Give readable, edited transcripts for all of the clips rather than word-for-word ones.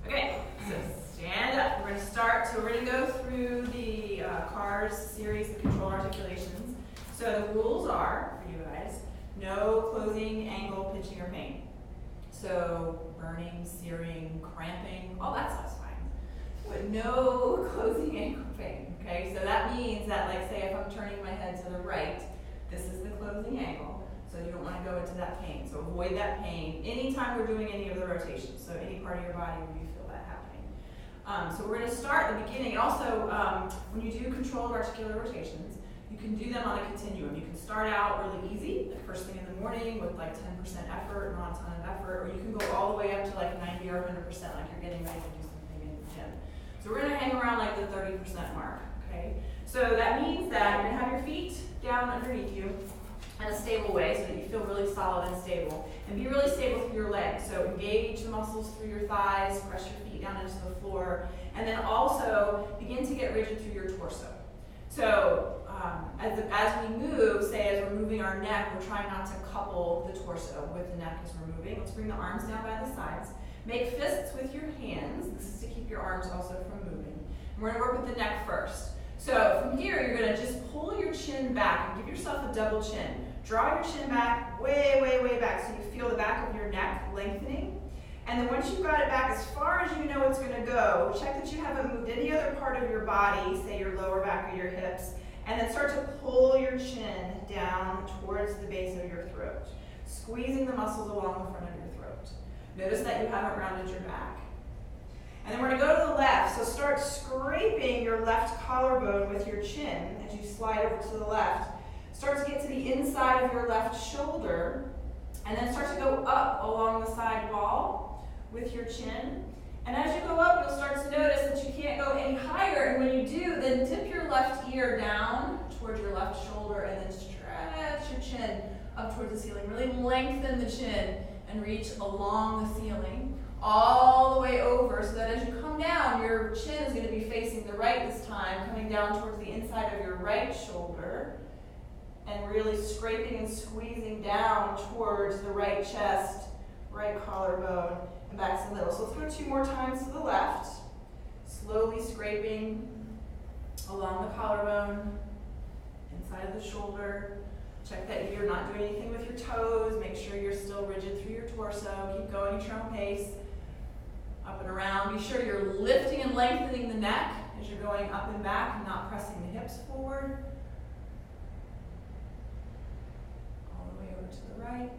Okay, so stand up. We're going to start. So we're going to go through the CARS series of control articulations. So the rules are, for you guys, no closing, angle, pinching, or pain. So burning, searing, cramping, all that stuff's fine. But no closing, angle, pain. Okay, so that means that, like, say if I'm turning my head to the right, this is the closing angle. So you don't want to go into that pain. So avoid that pain anytime we're doing any of the rotations. So any part of your body where you feel that happening. So we're going to start at the beginning. And also, when you do controlled articular rotations, you can do them on a continuum. You can start out really easy, like first thing in the morning with like 10% effort, not a ton of effort, or you can go all the way up to like 90 or 100%, like you're getting ready to do something in the gym. So we're going to hang around like the 30% mark, okay? So that means that you're going to have your feet down underneath you in a stable way so that you feel really solid and stable. And be really stable through your legs. So engage the muscles through your thighs, press your feet down into the floor, and then also begin to get rigid through your torso. So as we move, say as we're moving our neck, we're trying not to couple the torso with the neck as we're moving. Let's bring the arms down by the sides. Make fists with your hands. This is to keep your arms also from moving. And we're going to work with the neck first. So from here, you're going to just pull your chin back and give yourself a double chin. Draw your chin back way, way, way back so you feel the back of your neck lengthening. And then once you've got it back as far as you know it's going to go, check that you haven't moved any other part of your body, say your lower back or your hips, and then start to pull your chin down towards the base of your throat, squeezing the muscles along the front of your throat. Notice that you haven't rounded your back. And then we're going to go to the left, so start scraping your left collarbone with your chin as you slide over to the left. Start to get to the inside of your left shoulder, and then start to go up along the side wall with your chin. And as you go up, you'll start to notice that you can't go any higher, and when you do, then dip your left ear down towards your left shoulder, and then stretch your chin up towards the ceiling. Really lengthen the chin and reach along the ceiling, all the way over, so that as you come down, your chin is going to be facing the right this time, coming down towards the inside of your right shoulder, and really scraping and squeezing down towards the right chest, right collarbone, and back to the middle. So through 2 more times to the left, slowly scraping along the collarbone, inside of the shoulder. Check that you're not doing anything with your toes. Make sure you're still rigid through your torso. Keep going at your own pace. Up and around. Be sure you're lifting and lengthening the neck as you're going up and back and not pressing the hips forward. All the way over to the right.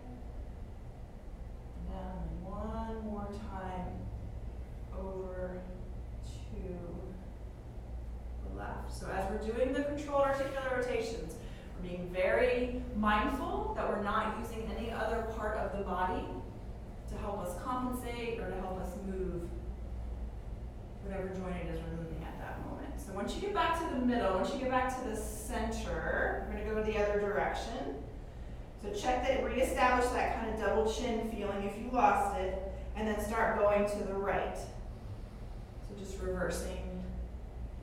And down one more time over to the left. So as we're doing the controlled articular rotations, we're being very mindful that we're not using any other part of the body to help us compensate or to help us move whatever joint it is we're moving at that moment. So once you get back to the middle, once you get back to the center, we're going to go the other direction. So check that, reestablish that kind of double chin feeling if you lost it, and then start going to the right. So just reversing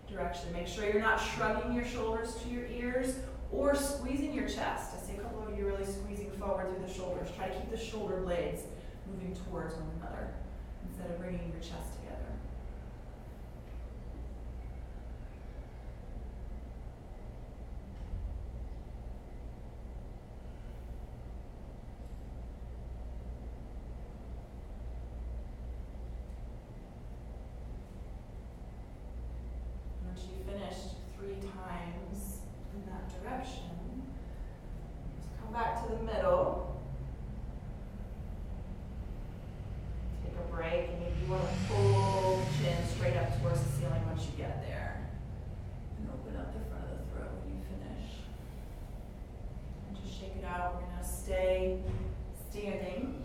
direction. Make sure you're not shrugging your shoulders to your ears or squeezing your chest. I see a couple of you really squeezing forward through the shoulders. Try to keep the shoulder blades moving towards one another instead of bringing your chest together. Once you finished 3 times in that direction, just come back to the middle. Take a break, and maybe you want to pull the chin straight up towards the ceiling once you get there. And open up the front of the throat when you finish. And just shake it out. We're going to stay standing.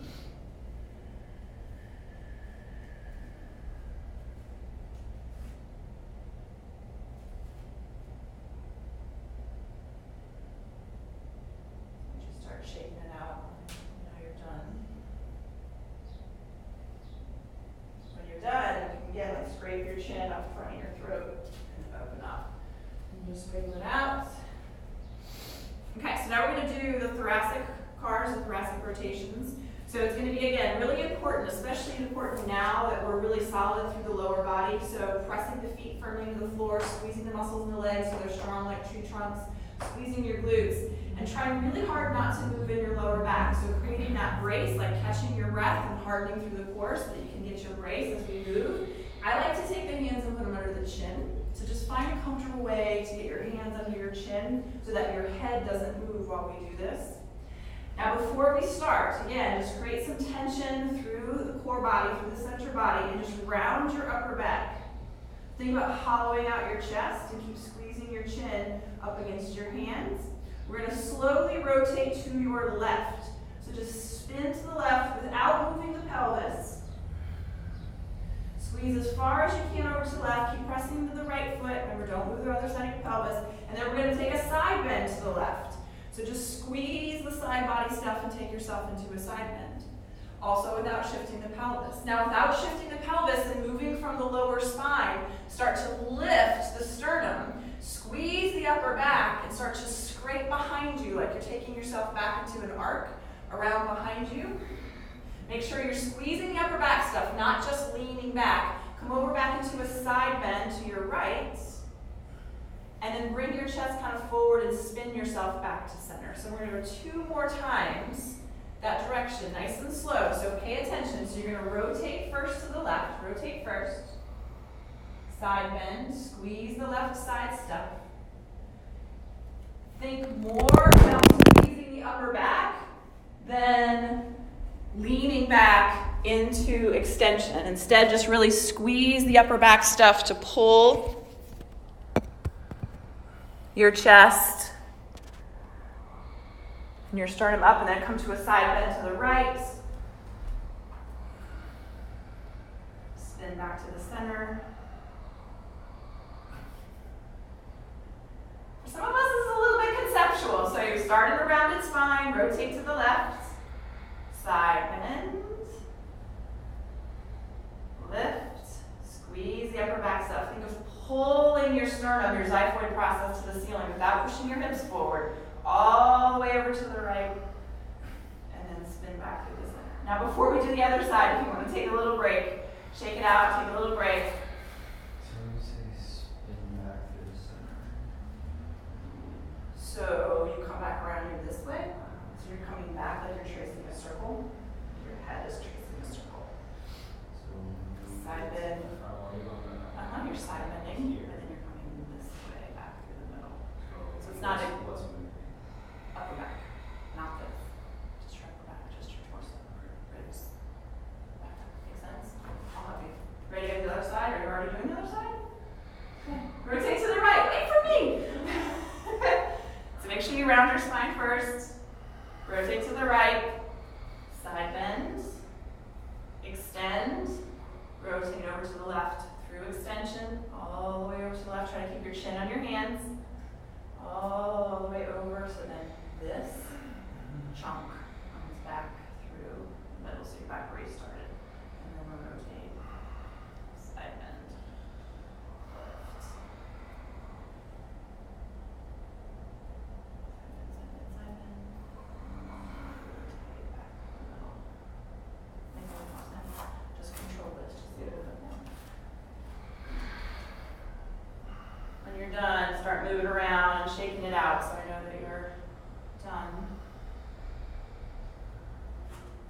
Just start shaking it out. Now you're done. When you're done, you can again scrape your chin up front of your throat and open up. And just wiggle it out. Okay, so now we're going to do the thoracic CARS, the thoracic rotations. So So it's going to be, again, really important, especially important now that we're really solid through the lower body. So pressing the feet firmly into the floor, squeezing the muscles in the legs so they're strong like tree trunks, squeezing your glutes, and trying really hard not to move in your lower back. So creating that brace, like catching your breath and hardening through the core so that you can get your brace as we move. I like to take the hands and put them under the chin. So just find a comfortable way to get your hands under your chin so that your head doesn't move while we do this. Now before we start, again, just create some tension through the core body, through the center body, and just round your upper back. Think about hollowing out your chest and keep squeezing your chin up against your hands. We're going to slowly rotate to your left. So just spin to the left without moving the pelvis. Squeeze as far as you can over to the left. Keep pressing into the right foot. Remember, don't move the other side of your pelvis. And then we're going to take a side bend to the left. So just squeeze the side body stuff and take yourself into a side bend. Also without shifting the pelvis. Now without shifting the pelvis and moving from the lower spine, start to lift the sternum. Squeeze the upper back and start to scrape behind you like you're taking yourself back into an arc around behind you. Make sure you're squeezing the upper back stuff, not just leaning back. Come over back into a side bend to your right. And then bring your chest kind of forward and spin yourself back to center. So we're going to go 2 more times that direction, nice and slow. So pay attention. So you're going to rotate first to the left. Rotate first. Side bend. Squeeze the left side stuff. Think more about squeezing the upper back than leaning back into extension. Instead, just really squeeze the upper back stuff to pull your chest and your sternum up, and then come to a side bend to the right. Spin back to the center. For some of us, this is a little bit conceptual. So you start in the rounded spine, rotate to the left, side bend, lift, squeeze the upper back stuff. Think of pulling your sternum, your xiphoid process to the ceiling without pushing your hips forward, all the way over to the right, and then spin back through the center. Now before we do the other side, if you want to take a little break, shake it out, take a little break. So you say spin back through the center. So you come back around here this way. So you're coming back like you're tracing a circle. Your head is tracing a circle. So Side bend. You're side bending, Here. and then you're coming this way back through the middle. So it's not what's moving? upper back, not this. Just your upper back, just your torso, ribs. Back up. Make sense? I'll help you. Ready to go to the other side? Are you already doing the other side? Okay. Rotate to the right. Wait for me. So make sure you round your spine first. Rotate to the right. Side bend. Extend. Rotate over to the left. Through extension, all the way over to the left. Try to keep your chin on your hands. All the way over, so then this chunk comes back through the middle, so you're back where you started. And then we'll rotate, side bend, lift. Side bend. Rotate back to the middle. Make a little more sense. Just control this, just a little bit more. When you're done, start moving around and shaking it out so I know that you're done.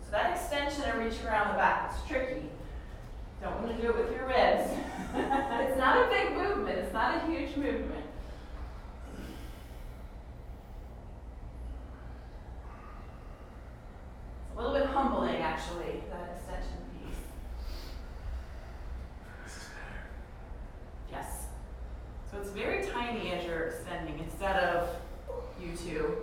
So that extension and reaching around the back is tricky. Don't want to do it with your ribs. It's not a big movement. It's not a huge movement. It's a little bit humbling, actually, that extension piece. This is better. Yes. So it's very tiny as you're extending instead of you two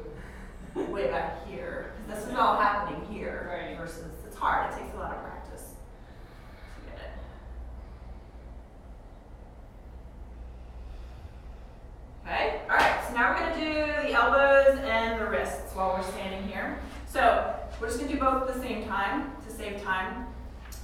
way back here. This is all happening here versus it's hard. It takes a lot of practice to get it. Okay? All right. So now we're going to do the elbows and the wrists while we're standing here. So we're just going to do both at the same time to save time.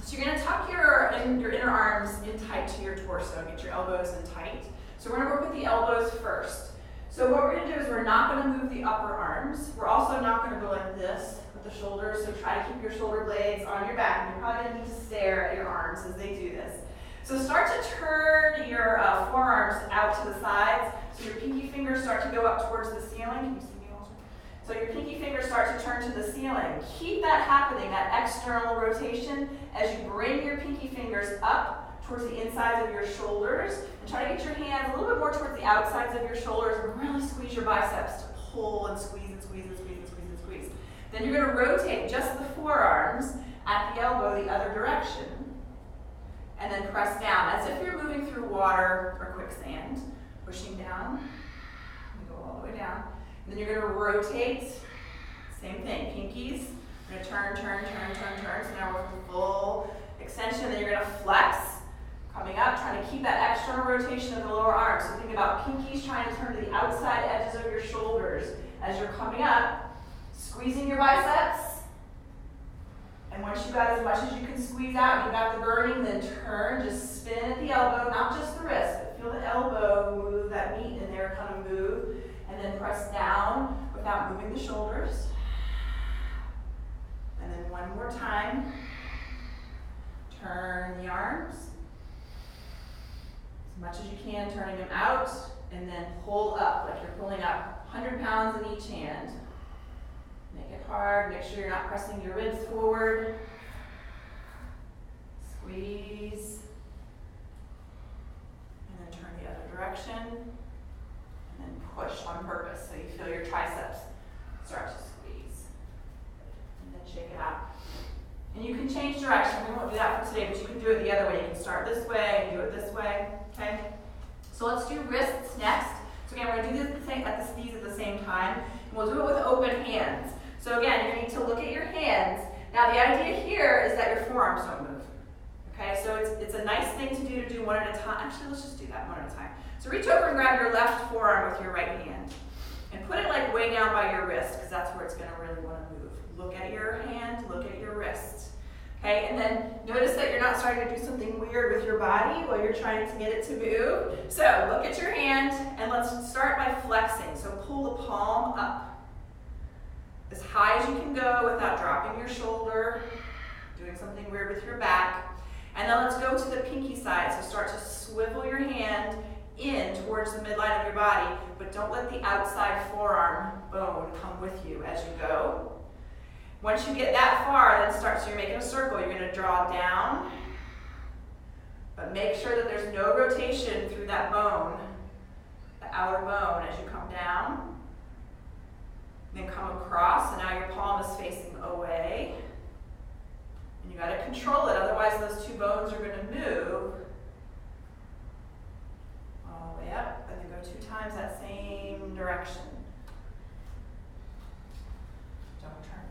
So you're going to tuck your inner arms in tight to your torso. Get your elbows in tight. So we're going to work with the elbows first. So what we're going to do is we're not going to move the upper arms. We're also not going to go like this Put the shoulders, so try to keep your shoulder blades on your back. And you're probably going to need to stare at your arms as they do this. So start to turn your forearms out to the sides. So your pinky fingers start to go up towards the ceiling. Can you see me also? So your pinky fingers start to turn to the ceiling. Keep that happening, that external rotation, as you bring your pinky fingers up towards the insides of your shoulders. And try to get your hands a little bit more towards the outsides of your shoulders and really squeeze your biceps to pull and squeeze and squeeze and squeeze and squeeze and squeeze. Then you're going to rotate just the forearms at the elbow the other direction. And then press down as if you're moving through water or quicksand. Pushing down. You go all the way down. And then you're going to rotate. Same thing. Pinkies. You're going to turn, turn, turn, turn, turn. So now we're full extension. Then you're going to flex. Coming up, trying to keep that external rotation of the lower arms. So think about pinkies trying to turn to the outside edges of your shoulders as you're coming up. Squeezing your biceps. And once you've got as much as you can squeeze out, you've got the burning, then turn, just spin at the elbow, not just the wrist, but feel the elbow move, that meat in there kind of move, and then press down without moving the shoulders. And then one more time, turn the arms as much as you can, turning them out, and then pull up like you're pulling up 100 pounds in each hand. Make it hard. Make sure you're not pressing your ribs forward. Squeeze. And then turn the other direction. And then push on purpose so you feel your triceps start to squeeze. And then shake it out. And you can change direction. We won't do that for today, but you can do it the other way. You can start this way and do it this way. Okay? So let's do wrists next. So again, we're going to do these at the same time. And we'll do it with open hands. So again, you need to look at your hands. Now the idea here is that your forearms don't move. Okay, so it's a nice thing to do one at a time. Actually, let's just do that one at a time. So reach over and grab your left forearm with your right hand. And put it like way down by your wrist, because that's where it's going to really want to move. Look at your hand, look at your wrist. Okay, and then notice that you're not starting to do something weird with your body while you're trying to get it to move. So look at your hand, and let's start by flexing. So pull the palm up as high as you can go without dropping your shoulder, doing something weird with your back. And then let's go to the pinky side. So start to swivel your hand in towards the midline of your body, but don't let the outside forearm bone come with you as you go. Once you get that far, then so you're making a circle. You're going to draw down, but make sure that there's no rotation through that bone, the outer bone, as you come down. Then come across, and now your palm is facing away. And you got to control it, otherwise those two bones are going to move all the way up, and then go 2 times that same direction. Don't turn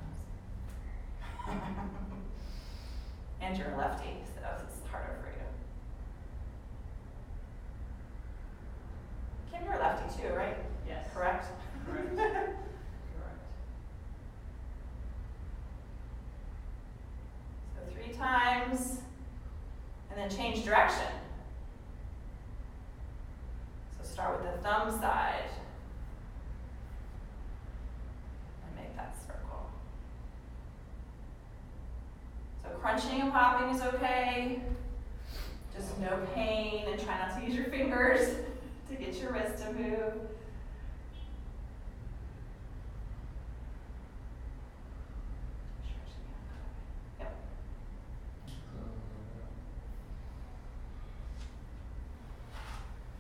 those. And you're a lefty, so it's harder for you. Kim, you're a lefty too, right? Yes. Correct? Correct. So 3 times, and then change direction. So start with the thumb side, and make that circle. So crunching and popping is okay, just no pain, and try not to use your fingers to get your wrist to move.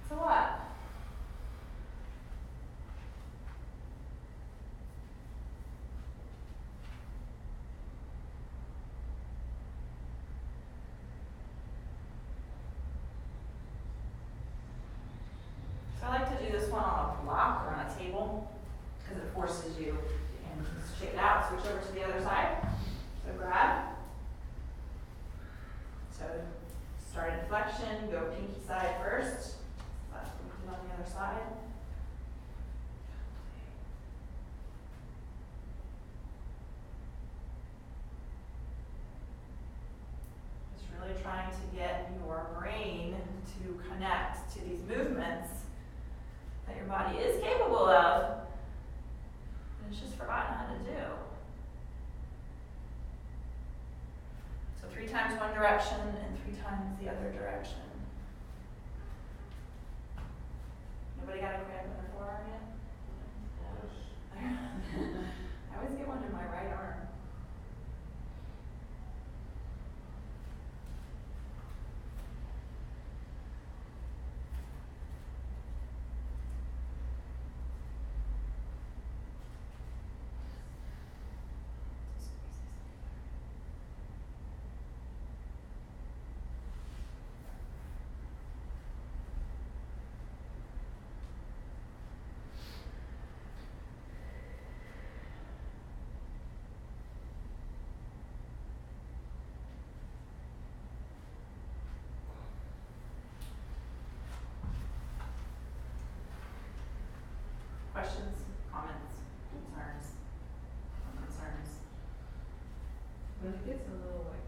So what? So I like to do this one on a block or on a table because it forces you and shake it out. Switch over to the other side. So grab. So start in flexion, go pinky side first. Left on the other side. Just really trying to get your brain to connect to these movements that your body is capable of, and it's just forgotten how to do. Everybody got a cramp in their forearm yet? I always get one in my right arm. Questions, comments, concerns? When it gets a little like,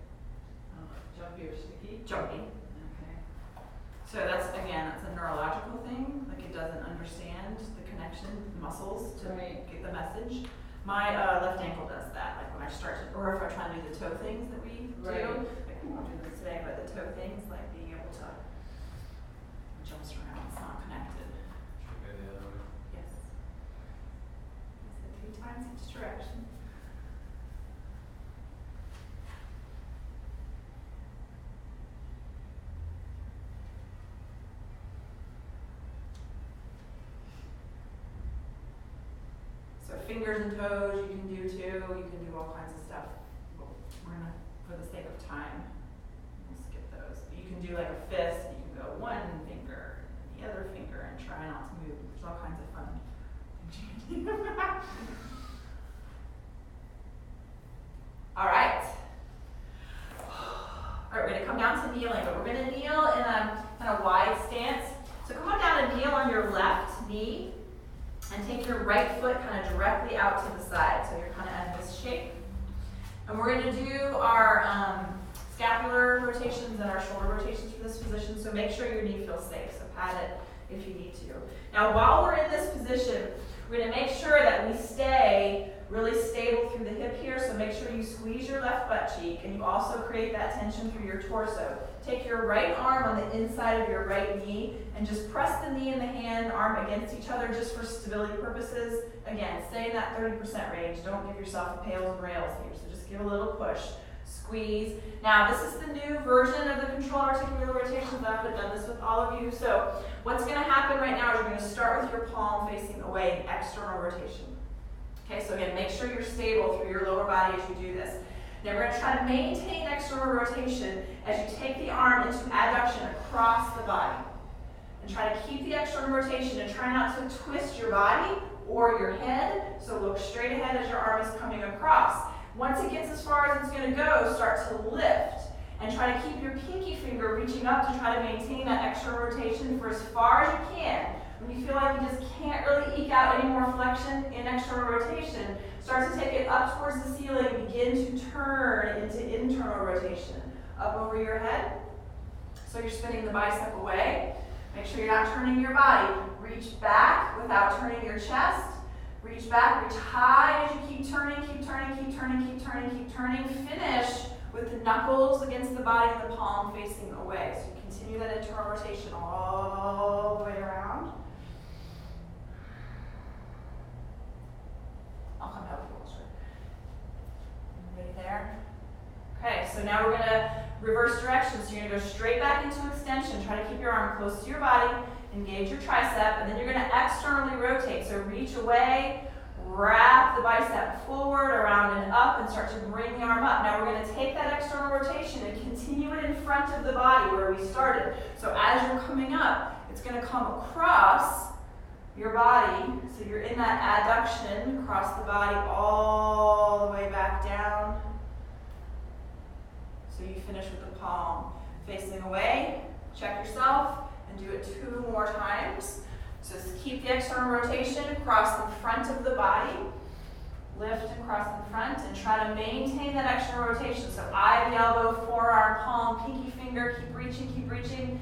jumpy or sticky. Jumpy. Okay. So that's a neurological thing. Like it doesn't understand the connection, the muscles to Right. get the message. My left ankle does that. Like when I start to, or if I try to do the toe things that we Right. do. Like we won't do this today, but the toe things, like being able to jumps around, it's not connected. Should go the other way. Yes. I said 3 times each direction. So fingers and toes you can do too. You can do all kinds of stuff. We're gonna, for the sake of time, we'll skip those. You can do like a fist. You can go one finger and the other finger and try not to move. There's all kinds of fun things you can do. All right. All right, we're gonna come down to kneeling, but we're gonna kneel in a kind of wide stance. So come on down and kneel on your left knee. And take your right foot kind of directly out to the side, so you're kind of in this shape. And we're going to do our scapular rotations and our shoulder rotations for this position, so make sure your knee feels safe, so pat it if you need to. Now while we're in this position, we're going to make sure that we stay really stable through the hip here, so make sure you squeeze your left butt cheek, and you also create that tension through your torso. Take your right arm on the inside of your right knee, and just press the knee and the hand, arm against each other just for stability purposes. Again, stay in that 30% range. Don't give yourself a pails and rails here, so just give a little push. Squeeze. Now, this is the new version of the controlled articular rotations. I haven't done this with all of you. So what's going to happen right now is you're going to start with your palm facing away, external rotation. Okay, so again, make sure you're stable through your lower body as you do this. Now we're going to try to maintain external rotation as you take the arm into adduction across the body. And try to keep the external rotation and try not to twist your body or your head. So look straight ahead as your arm is coming across. Once it gets as far as it's going to go, start to lift. And try to keep your pinky finger reaching up to try to maintain that external rotation for as far as you can. When you feel like you just can't really eke out any more flexion in external rotation, start to take it up towards the ceiling. Begin to turn into internal rotation. Up over your head. So you're spinning the bicep away. Make sure you're not turning your body. Reach back without turning your chest. Reach back, reach high as you keep turning, keep turning, keep turning, keep turning, keep turning. Finish with the knuckles against the body and the palm facing away. So you continue that internal rotation all the way around. I'll come out closer. Everybody there? Okay, so now we're going to reverse direction. So you're going to go straight back into extension. Try to keep your arm close to your body. Engage your tricep. And then you're going to externally rotate. So reach away. Wrap the bicep forward, around, and up, and start to bring the arm up. Now we're going to take that external rotation and continue it in front of the body where we started. So as you're coming up, it's going to come across your body. So you're in that adduction across the body all the way back down. So you finish with the palm facing away. Check yourself and do it 2 more times. So just keep the external rotation, cross the front of the body, lift and cross in front, and try to maintain that external rotation. So eye of the elbow, forearm, palm, pinky finger, keep reaching,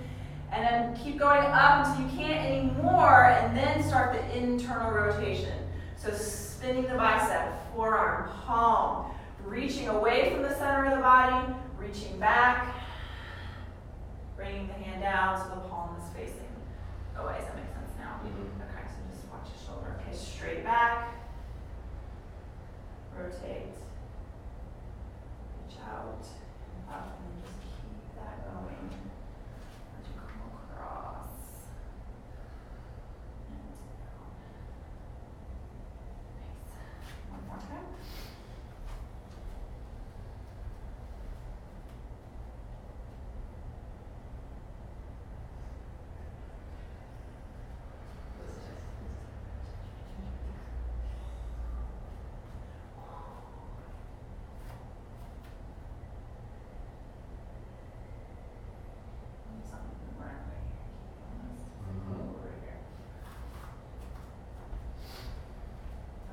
and then keep going up until you can't anymore, and then start the internal rotation. So spinning the bicep, forearm, palm, reaching away from the center of the body, reaching back, bringing the hand down so the palm is facing away. Does that make sense now? Mm-hmm. Watch your shoulder. Okay, straight back. Rotate. Reach out. Up and just keep that going. As you come across. And down. Nice. One more time.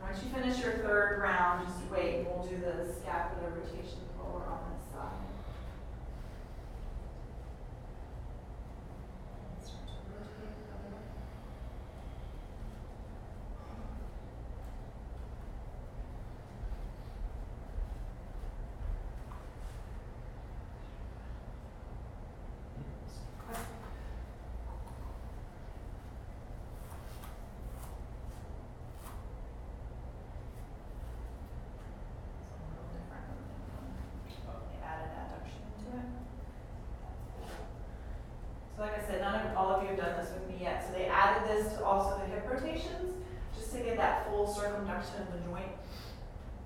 Once you finish your third round, just wait and we'll do the scapular rotation forward on this side. Start to rotate the other way. Okay. They added adduction into it. So like I said, all of you have done this with me yet. So they added this to also the hip rotations, just to get that full circumduction of the joint.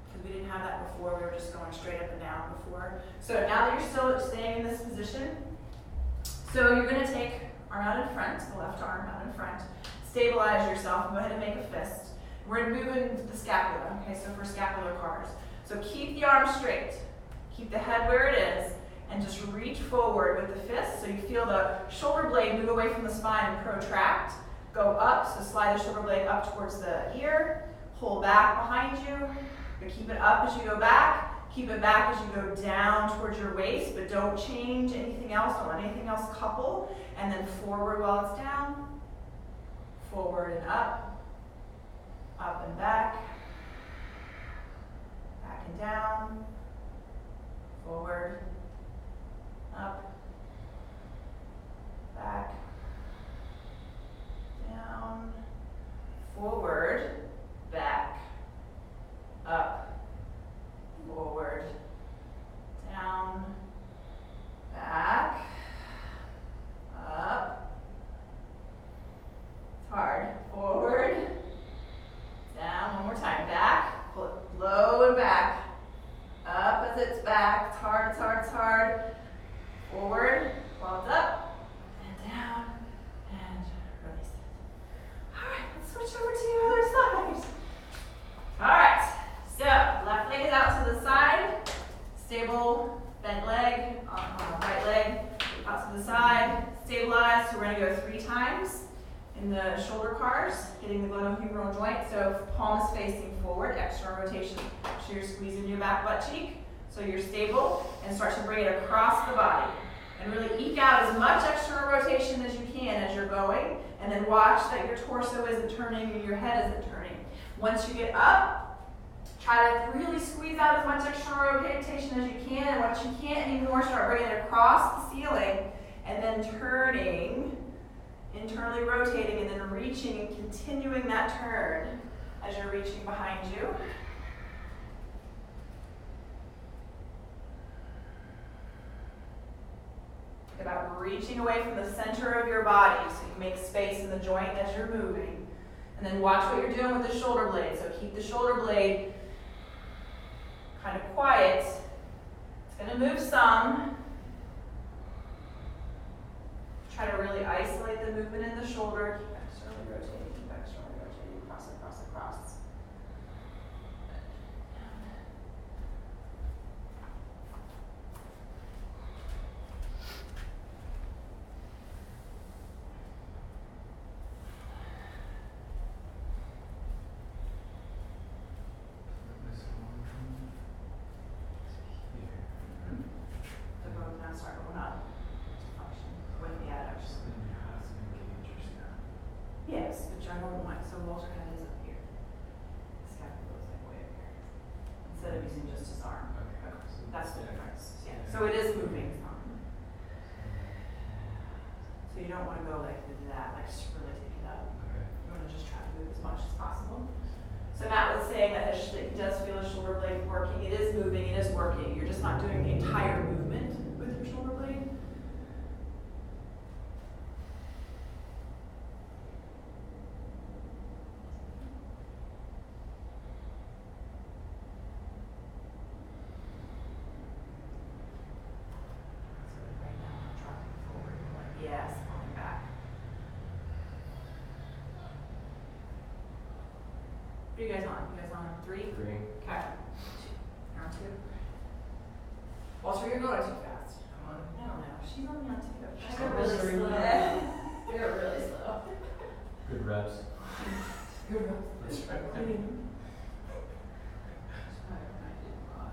Because we didn't have that before, we were just going straight up and down before. So now that you're still staying in this position, so you're gonna take arm out in front, the left arm out in front, stabilize yourself, and go ahead and make a fist. We're gonna move into the scapula, okay, so for scapular cars. So keep the arm straight, keep the head where it is, and just reach forward with the fist so you feel the shoulder blade move away from the spine and protract. Go up, so slide the shoulder blade up towards the ear, pull back behind you, but keep it up as you go back, keep it back as you go down towards your waist, but don't change anything else, don't let anything else couple, and then forward while it's down, forward and up and back and down, forward, up, back, down, forward, back, up, forward, down, back, up. It's hard. Forward, down, one more time, back, pull it low and back, up as it's back, it's hard, it's hard, it's hard, forward, while it's up, and down, and release it. Alright, let's switch over to the other side. Alright, so left leg is out to the side, stable, bent leg, right leg, out to the side, stabilize, so we're going to go 3 times. In the shoulder cars, hitting the glenohumeral joint, so palm is facing forward, external rotation. So you're squeezing your back butt cheek, so you're stable, and start to bring it across the body. And really eke out as much external rotation as you can as you're going, and then watch that your torso isn't turning and your head isn't turning. Once you get up, try to really squeeze out as much external rotation as you can, and once you can't anymore, start bringing it across the ceiling, and then turning, internally rotating, and then reaching and continuing that turn as you're reaching behind you. Think about reaching away from the center of your body so you make space in the joint as you're moving. And then watch what you're doing with the shoulder blade. So keep the shoulder blade kind of quiet. It's going to move some. Try to really isolate the movement in the shoulder. Keep externally rotating, keep externally rotating, across, across, across. The bones now start going up. With the adduction. Yes, but I don't want, so Walter head is up here. The scapula is like way up here. Instead of using just his arm. Okay. That's the difference. Yeah. So it is moving some. So you don't want to go like that, like just really take it up. Okay. You want to just try to move as much as possible. So Matt was saying that he does feel his shoulder blade working. It is moving, it is working. You're just not doing the entire movement with your shoulder blade. So right now I'm dropping forward. Yes, falling back. What are you guys on? You guys on 3? 3. Okay. Round 2. Walter, you're going too fast. Come on. I don't know. She's on the on 2. She's They're on really the slow. three. They're really slow. Good reps. Good enough. That's right. That's why I did not.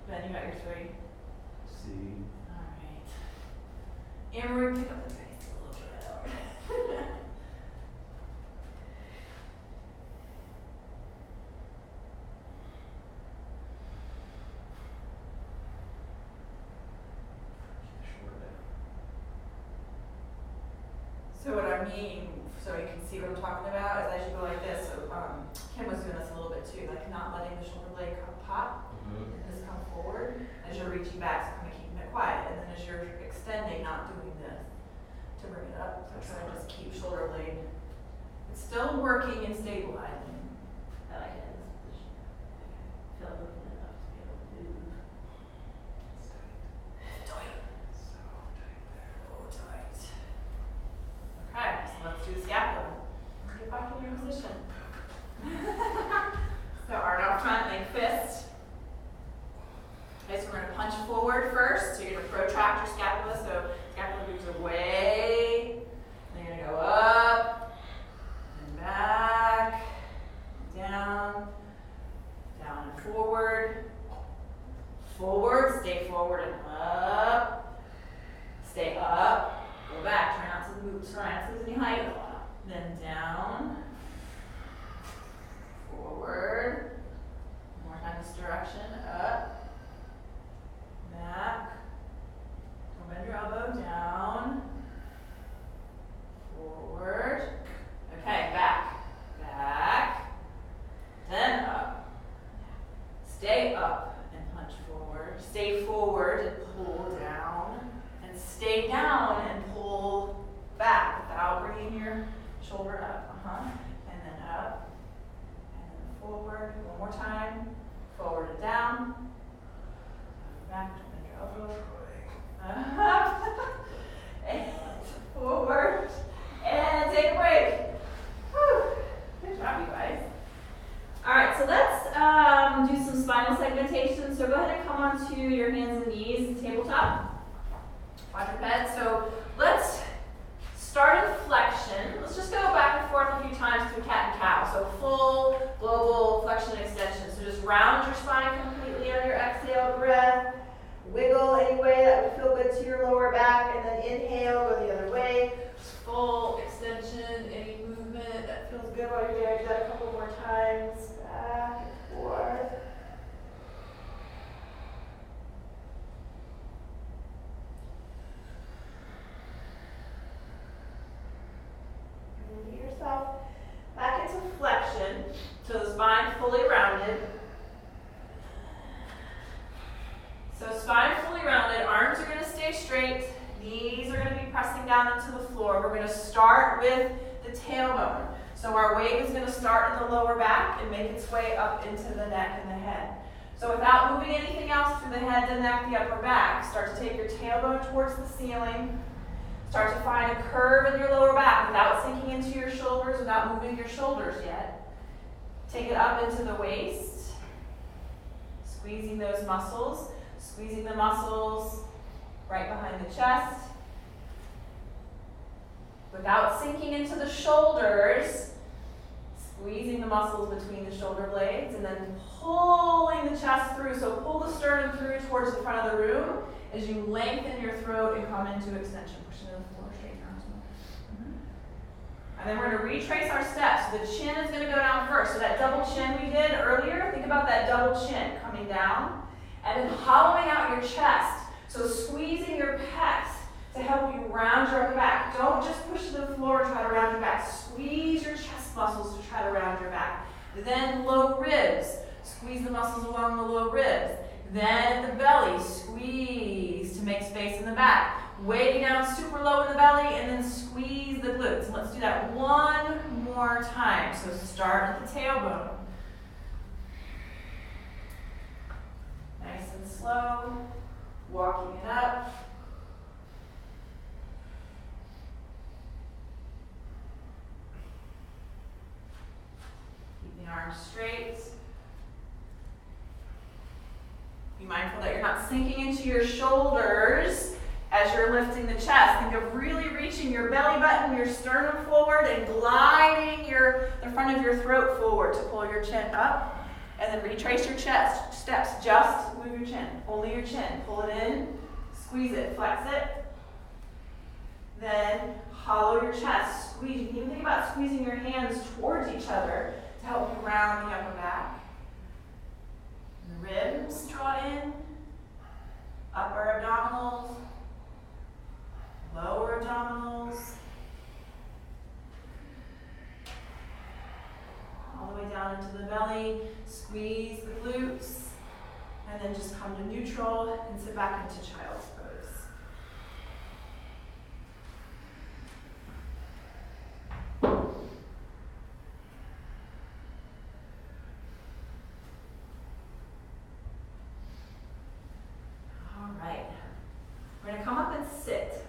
Ben, you got your 3. C. Alright. Emery, pick up the pace a little bit. Shoulder So what I mean, so you can see what I'm talking about, is as you go like this, so Kim was doing this a little bit too, like not letting the shoulder blade pop, down. and just come forward as you're reaching back, so kind of keeping it quiet, and then as you're extending, not doing this to bring it up. So try to just keep shoulder blade. It's still working and stabilizing. I like it in this position. Feel moving enough to be able to move. Tight. So tight there. Oh, tight. Okay, so let's do the scapula. Get back in your position. So arm out front, make fist. Okay, so we're going to punch forward first. So you're going to protract your scapula. So scapula moves away. Then you're going to go up and back, down, down and forward. Forward, stay forward and up. Stay up. Go back. Try not to move. Try not to lose any height. Then down. Forward. One more time this direction. Up. Back. Don't bend your elbow. Down. Forward. Okay, back. Back. Then up. Stay up and punch forward. Stay forward and pull down. And stay down and pull back without bringing your shoulder up. And then up. And then forward. One more time. Forward and down. Back. Don't bend your elbow. Up. And forward. And take a break. Whew. Good job, you guys. All right, so let's do some spinal segmentation. So go ahead and come onto your hands and knees, tabletop, quadruped. So let's start in flexion. Let's just go back and forth a few times through cat and cow. So full global flexion extension. So just round your spine completely on your exhale breath. Wiggle any way that would feel good to your lower back, and then inhale, go the other way. Full extension, any movement that feels good while you're there. Do that a couple more times. Back and forth. And get yourself back into flexion. So the spine fully rounded. So spine fully rounded, arms are going to stay straight, knees are going to be pressing down into the floor. We're going to start with the tailbone. So our weight is going to start in the lower back and make its way up into the neck and the head. So without moving anything else through the head, the neck, the upper back, start to take your tailbone towards the ceiling. Start to find a curve in your lower back without sinking into your shoulders, without moving your shoulders yet. Take it up into the waist, squeezing those muscles. Squeezing the muscles right behind the chest. Without sinking into the shoulders, squeezing the muscles between the shoulder blades, and then pulling the chest through. So pull the sternum through towards the front of the room as you lengthen your throat and come into extension. Push into the floor, straighten your arms. And then we're going to retrace our steps. So the chin is going to go down first. So that double chin we did earlier, think about that double chin coming down. And then hollowing out your chest. So squeezing your pecs to help you round your upper back. Don't just push to the floor and try to round your back. Squeeze your chest muscles to try to round your back. Then low ribs. Squeeze the muscles along the low ribs. Then the belly, squeeze to make space in the back. Weight down super low in the belly and then squeeze the glutes. Let's do that one more time. So start at the tailbone. Nice and slow. Walking it up. Keep the arms straight. Be mindful that you're not sinking into your shoulders as you're lifting the chest. Think of really reaching your belly button, your sternum forward, and gliding the front of your throat forward to pull your chin up. And then retrace your chest steps. Just move your chin. Only your chin. Pull it in. Squeeze it. Flex it. Then hollow your chest. Squeeze. You can even think about squeezing your hands towards each other to help you round the upper back. The ribs draw in. Upper abdominals. Lower abdominals. All the way down into the belly. Squeeze the glutes. And then just come to neutral and sit back into child's pose. All right. We're going to come up and sit.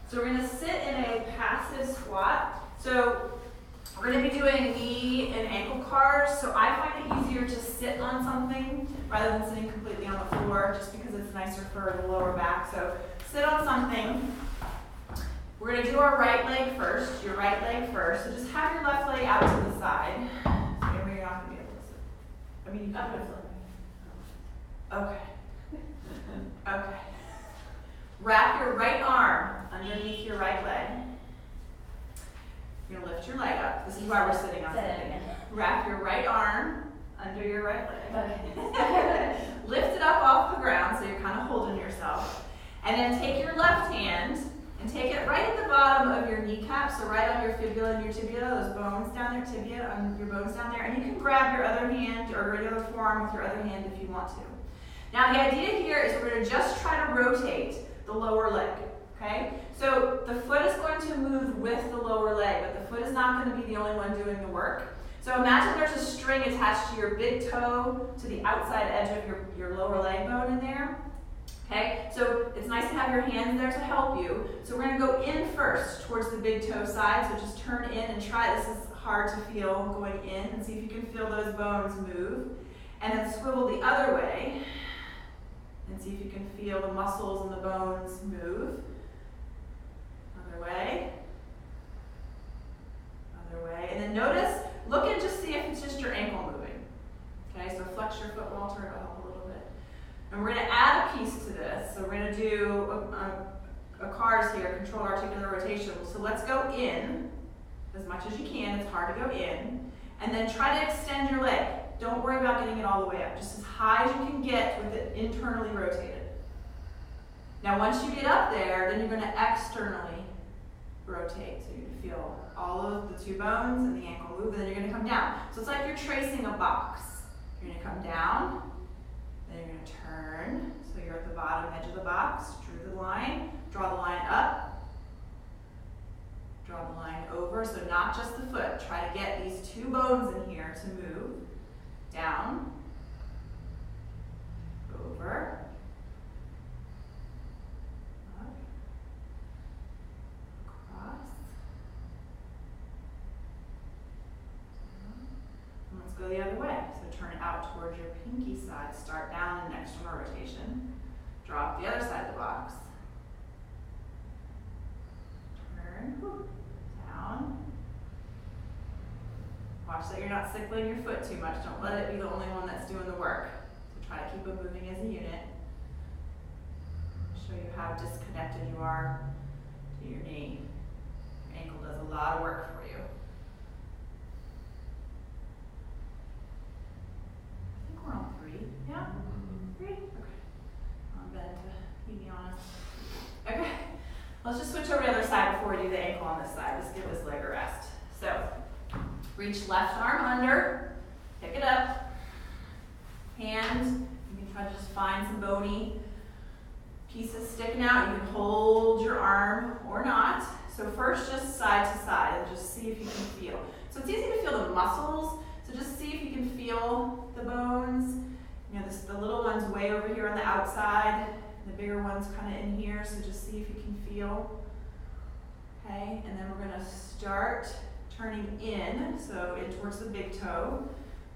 So we're going to sit in a passive squat. So we're going to be doing knee and ankle cars. So I find it easier to sit on something rather than sitting completely on the floor just because it's nicer for the lower back. So sit on something. We're going to do our right leg first, your right leg first. So just have your left leg out to the side. So maybe you're not going to be able to sit. I mean, you can flip. Okay. Okay. Wrap your right arm underneath your right leg. You're going to lift your leg up. This is why we're sitting on something. Wrap your right arm under your right leg. Okay. Lift it up off the ground so you're kind of holding yourself. And then take your left hand and take it right at the bottom of your kneecap, so right on your fibula and your tibia, those bones down there, tibia, on your bones down there. And you can grab your other hand or your other forearm with your other hand if you want to. Now the idea here is we're going to just try to rotate the lower leg. Okay? So the foot is going to move with the lower leg, but the foot is not going to be the only one doing the work. So imagine there's a string attached to your big toe to the outside edge of your lower leg bone in there. Okay? So it's nice to have your hands there to help you. So we're going to go in first towards the big toe side. So just turn in and try. This is hard to feel going in, and see if you can feel those bones move. And then swivel the other way and see if you can feel the muscles and the bones move. Other way. Other way. And then notice, look and just see if it's just your ankle moving. Okay, so flex your foot, Walter, it'll help a little bit. And we're going to add a piece to this. So we're going to do a CARS here, controlled articular rotation. So let's go in as much as you can. It's hard to go in. And then try to extend your leg. Don't worry about getting it all the way up. Just as high as you can get with it internally rotated. Now once you get up there, then you're going to externally rotate. So you're going to feel all of the two bones and the ankle move, and then you're going to come down. So it's like you're tracing a box. You're going to come down, then you're going to turn. So you're at the bottom edge of the box, drew the line, draw the line up, draw the line over. So not just the foot. Try to get these two bones in here to move. Down, over, up, across, and let's go the other way. So turn it out towards your pinky side. Start down in an external rotation. Drop the other side of the box. Turn, down. Watch that you're not sickling your foot too much. Don't let it be the only one that's doing the work. So try to keep it moving as a unit. Show you how disconnected you are to your knee. Your ankle does a lot of work for you. I think we're on 3. Yeah? 3? Okay. On bend to Reach left arm under, pick it up. Hand, you can try to just find some bony pieces sticking out. You can hold your arm or not. So first just side to side and just see if you can feel. So it's easy to feel the muscles. So just see if you can feel the bones. You know, the little one's way over here on the outside. The bigger one's kind of in here. So just see if you can feel. Okay, and then we're going to start turning in, so in towards the big toe.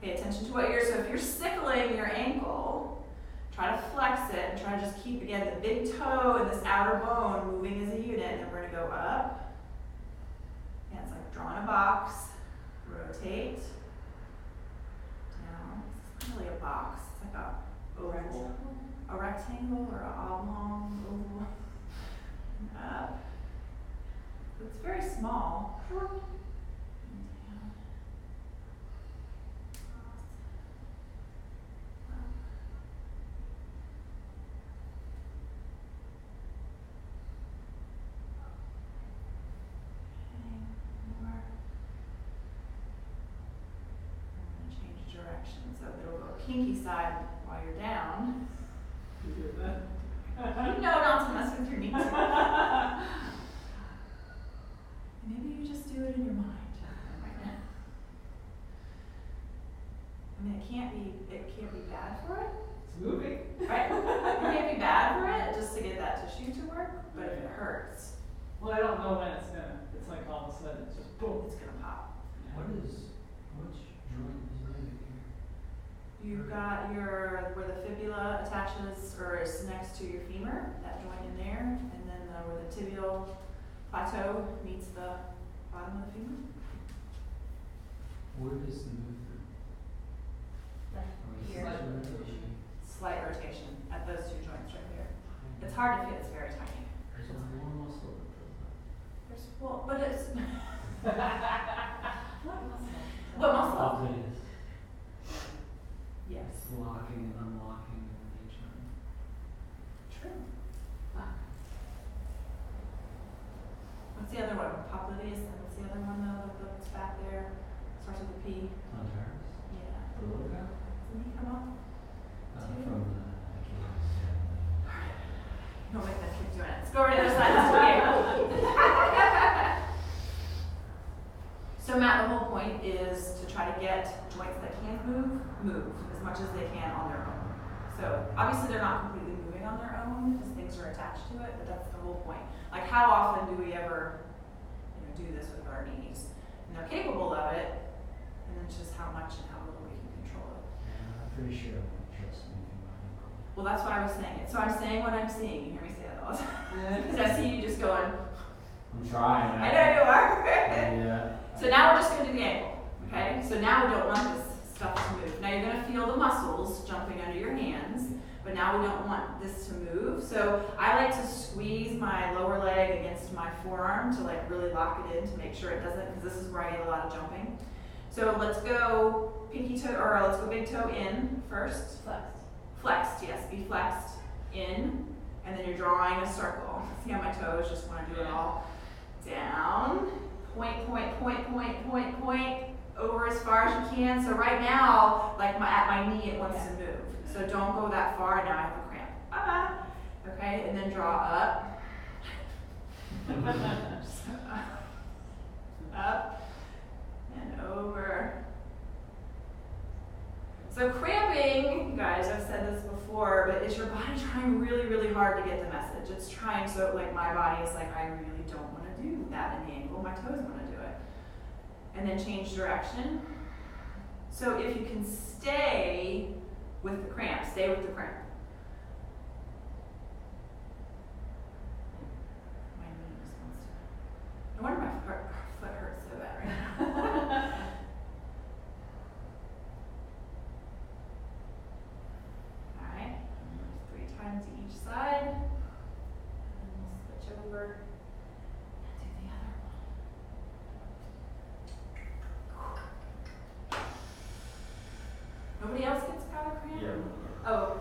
Pay attention to what so if you're sickling your ankle, try to flex it and try to just keep, again, the big toe and this outer bone moving as a unit. And then we're going to go up. Yeah, it's like drawing a box. Rotate. Down. It's not really a box. It's like a oval. A rectangle or an oblong oval. And up. It's very small. And down. So it'll go kinky side while you're down. You do that. You know not to mess with your knees. Maybe you just do it in your mind right now. I mean, it can't be bad for it. It's moving. Right? It can't be bad for it just to get that tissue to work, but if it hurts, Well, I don't know when it's like all of a sudden it's just boom. it's gonna pop. Which joint is right here? You've got where the fibula attaches or is next to your femur, that joint in there, and then where the tibial plateau meets the bottom of the femur. Where does the move through? Here. Slight rotation. Slight rotation at those two joints right there. It's hard to feel, it's very tiny. There's only one muscle that does that. But it's, What muscle? what muscle? Obvious. Yes. Locking and unlocking with each other. True. What's the other one? Popliteus, and what's the other one though, that's back there? Starts with a P. Plantaris? Yeah. The little guy? Didn't he come up? From the Achilles. Don't make that keep doing it. Let's go over to the other side. So Matt, the whole point is to try to get joints that can't move as much as they can on their own. So obviously they're not completely moving on their own because things are attached to it, but that's the whole point. Like how often do we ever, do this with our knees? And they're capable of it, and then it's just how much and how little we can control it. Yeah, I'm pretty sure I won't trust moving my ankle. Well, that's why I was saying it. So I'm saying what I'm seeing. You hear me say that all the time. Because I see you just going, I'm trying. I know you are. Yeah. So now we're just going to do the ankle, okay? So now we don't want this stuff to move. Now you're going to feel the muscles jumping under your hands, but now we don't want this to move. So I like to squeeze my lower leg against my forearm to like really lock it in to make sure it doesn't, because this is where I get a lot of jumping. So let's go pinky toe, or let's go big toe in first. Flexed. Flexed, yes, be flexed in, and then you're drawing a circle. See how my toes just want to do it all. Down, point, point, point, point, point, point, over as far as you can. So right now, like at my knee, it wants to move. So don't go that far, now I have a cramp. Okay, and then draw up. Up, and over. So cramping, you guys, I've said this before, but is your body trying really, really hard to get the message? It's trying, so like my body is like, I really don't want to do that in the ankle, my toes want to do it. And then change direction. So if you can stay with the cramp, stay with the cramp. My knee just wants to, no wonder my foot hurts so bad right now. Alright, 3 times each side. And we'll switch over and do the other one. Nobody else gets powder cramp? Yeah. Oh,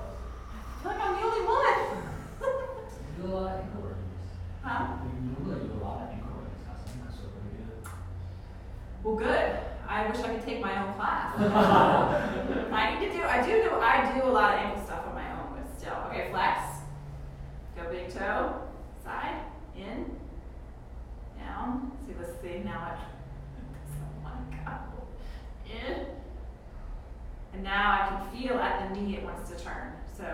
I feel like I'm the only one. You do a lot of ankle raises. Huh? You really do a lot of ankle raises. I think that's so pretty good. Well, good. I I wish I could take my own class. I do a lot of ankle stuff on my own, but still. Okay, flex. Go big toe, side, in, down. See, let's see now it. Oh my God. In. And now I can feel at the knee it wants to turn. So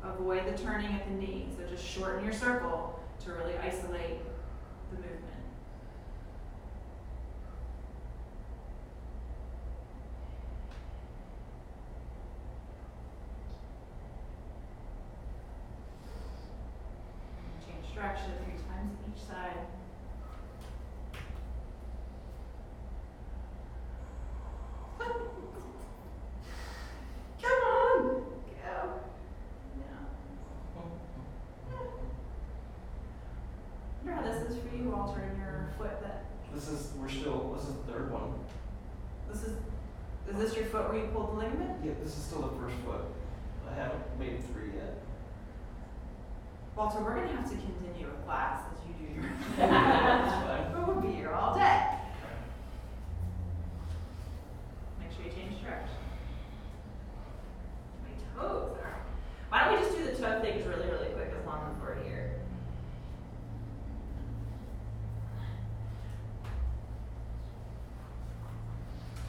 avoid the turning at the knee. So just shorten your circle to really isolate the movement. Change direction 3 times each side. Come on, go. Wonder how this is for you, Walter, in your foot that This is the third one. is this your foot where you pulled the ligament? Yeah, this is still the first foot. I haven't made 3 yet. Walter, we're gonna have to continue with class as you do your That's fine. we'll be here all day. Make sure you change direction. My toes are. Why don't we just do the toe things really, really quick as long as we're here?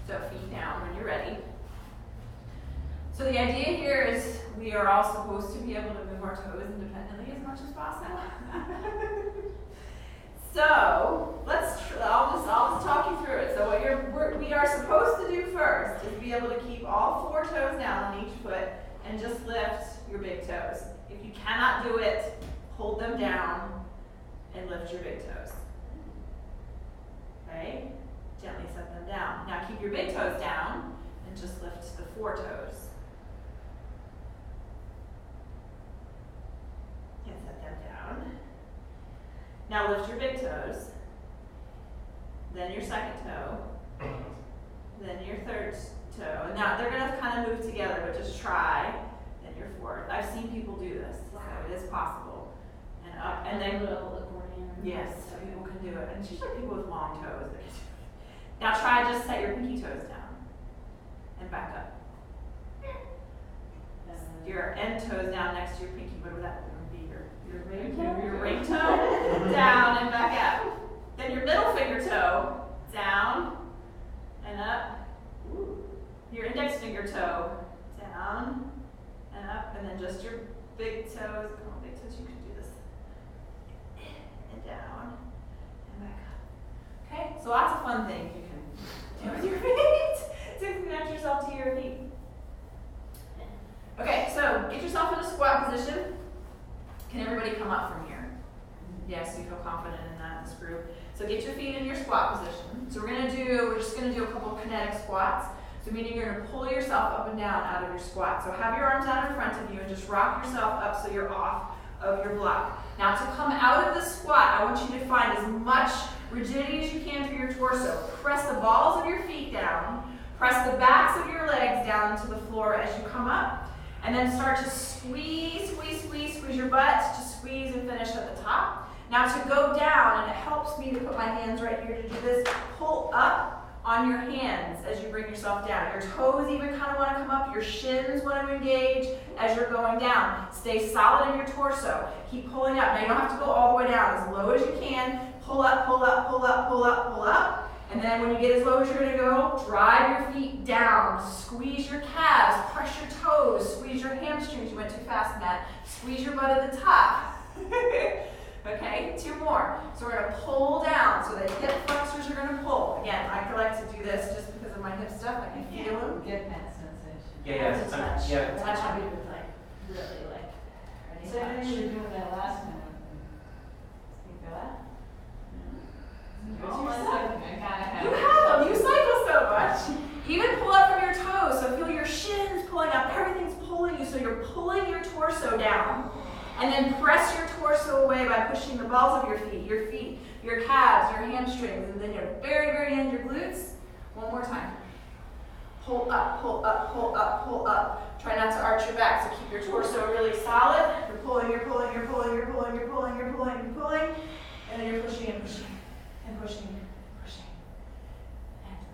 So feet down when you're ready. So the idea here is we are all supposed to be able to move our toes independently as much as possible. So I'll just talk you through it. So what we are supposed to do first is be able to keep all 4 toes down on each foot and just lift your big toes. If you cannot do it, hold them down and lift your big toes. Okay? Gently set them down. Now keep your big toes down and just lift the 4 toes. And set them down. Now lift your big toes. Then your second toe. Then your third toe. And now they're going to kind of move together, but just try. Then your fourth. I've seen people do this, so it is possible. And up, and then little accordion. yes, people can do it. And it's usually people with long toes that can do it. Now try just set your pinky toes down and back up. Your end toes down next to your pinky. What would that be? Your ring toe down and back up. Then your middle finger toe down and up. Your index finger toe down and up, and then just your big toes. Come on, big toes. You can do this. And down and back up. Okay, so lots of fun things you can do with your feet to connect yourself to your feet. Okay, so get yourself in a squat position. Can everybody come up from here? Yes, you feel confident in that in this group. So get your feet in your squat position. So we're just gonna do a couple of kinetic squats. So meaning you're gonna pull yourself up and down out of your squat. So have your arms out in front of you and just rock yourself up so you're off of your block. Now to come out of the squat, I want you to find as much rigidity as you can through your torso. Press the balls of your feet down. Press the backs of your legs down into the floor as you come up. And then start to squeeze your butt. Just squeeze and finish at the top. Now to go down, and it helps me to put my hands right here to do this, pull up on your hands as you bring yourself down. Your toes even kind of want to come up. Your shins want to engage as you're going down. Stay solid in your torso. Keep pulling up. Now you don't have to go all the way down. As low as you can. Pull up, pull up, pull up, pull up, pull up. And then when you get as low as you're going to go, drive your feet down. Squeeze your calves. Press your toes. Squeeze your hamstrings. You went too fast, Matt. Squeeze your butt at the top. Okay, 2 more. So we're going to pull down. So the hip flexors are going to pull. Again, I like to do this just because of my hip stuff. I can feel them. Get that sensation. Yeah. Touch. Yeah. Touch on it with really ready So touch. you were doing that last minute. You feel that? Oh, I you have them. You cycle so much. Even pull up from your toes. So feel your shins pulling up. Everything's pulling you. So you're pulling your torso down. And then press your torso away by pushing the balls of your feet, your calves, your hamstrings, and then your very, very end, your glutes. One more time. Pull up, pull up, pull up, pull up. Try not to arch your back, so keep your torso really solid. You're pulling, you're pulling, you're pulling, you're pulling, you're pulling, you're pulling, you're pulling. And then you're pushing and pushing and pushing and pushing and pushing.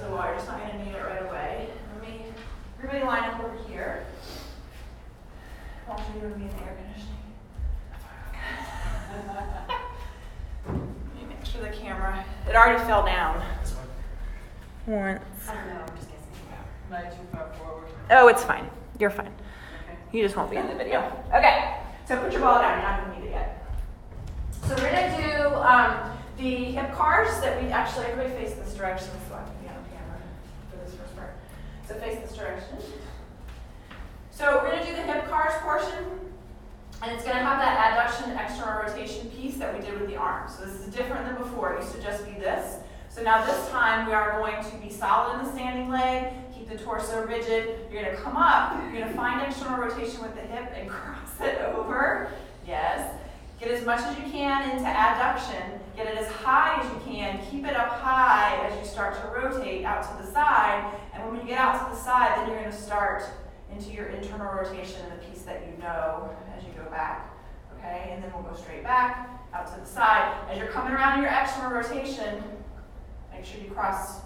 the wall. You're just not going to need it right away. Everybody line up over here. Watch you be in the air conditioning. Let me make sure the camera. It already fell down. Once. I don't know, I'm just guessing. Not too far forward. Oh, it's fine. You're fine. Okay. You just won't be in the video. Okay. So put your ball down. You're not going to need it yet. So we're going to do the hip cars that we actually, everybody face this direction so I can be on camera for this first part. So face this direction. So we're going to do the hip cars portion, and it's going to have that adduction external rotation piece that we did with the arms. So this is different than before. It used to just be this. So now this time we are going to be solid in the standing leg, keep the torso rigid. You're going to come up, you're going to find external rotation with the hip and cross it over. Yes. Get as much as you can into adduction. Get it as high as you can. Keep it up high as you start to rotate out to the side. And when you get out to the side, then you're going to start into your internal rotation in the piece that you know as you go back. Okay? And then we'll go straight back, out to the side. As you're coming around in your external rotation, make sure you cross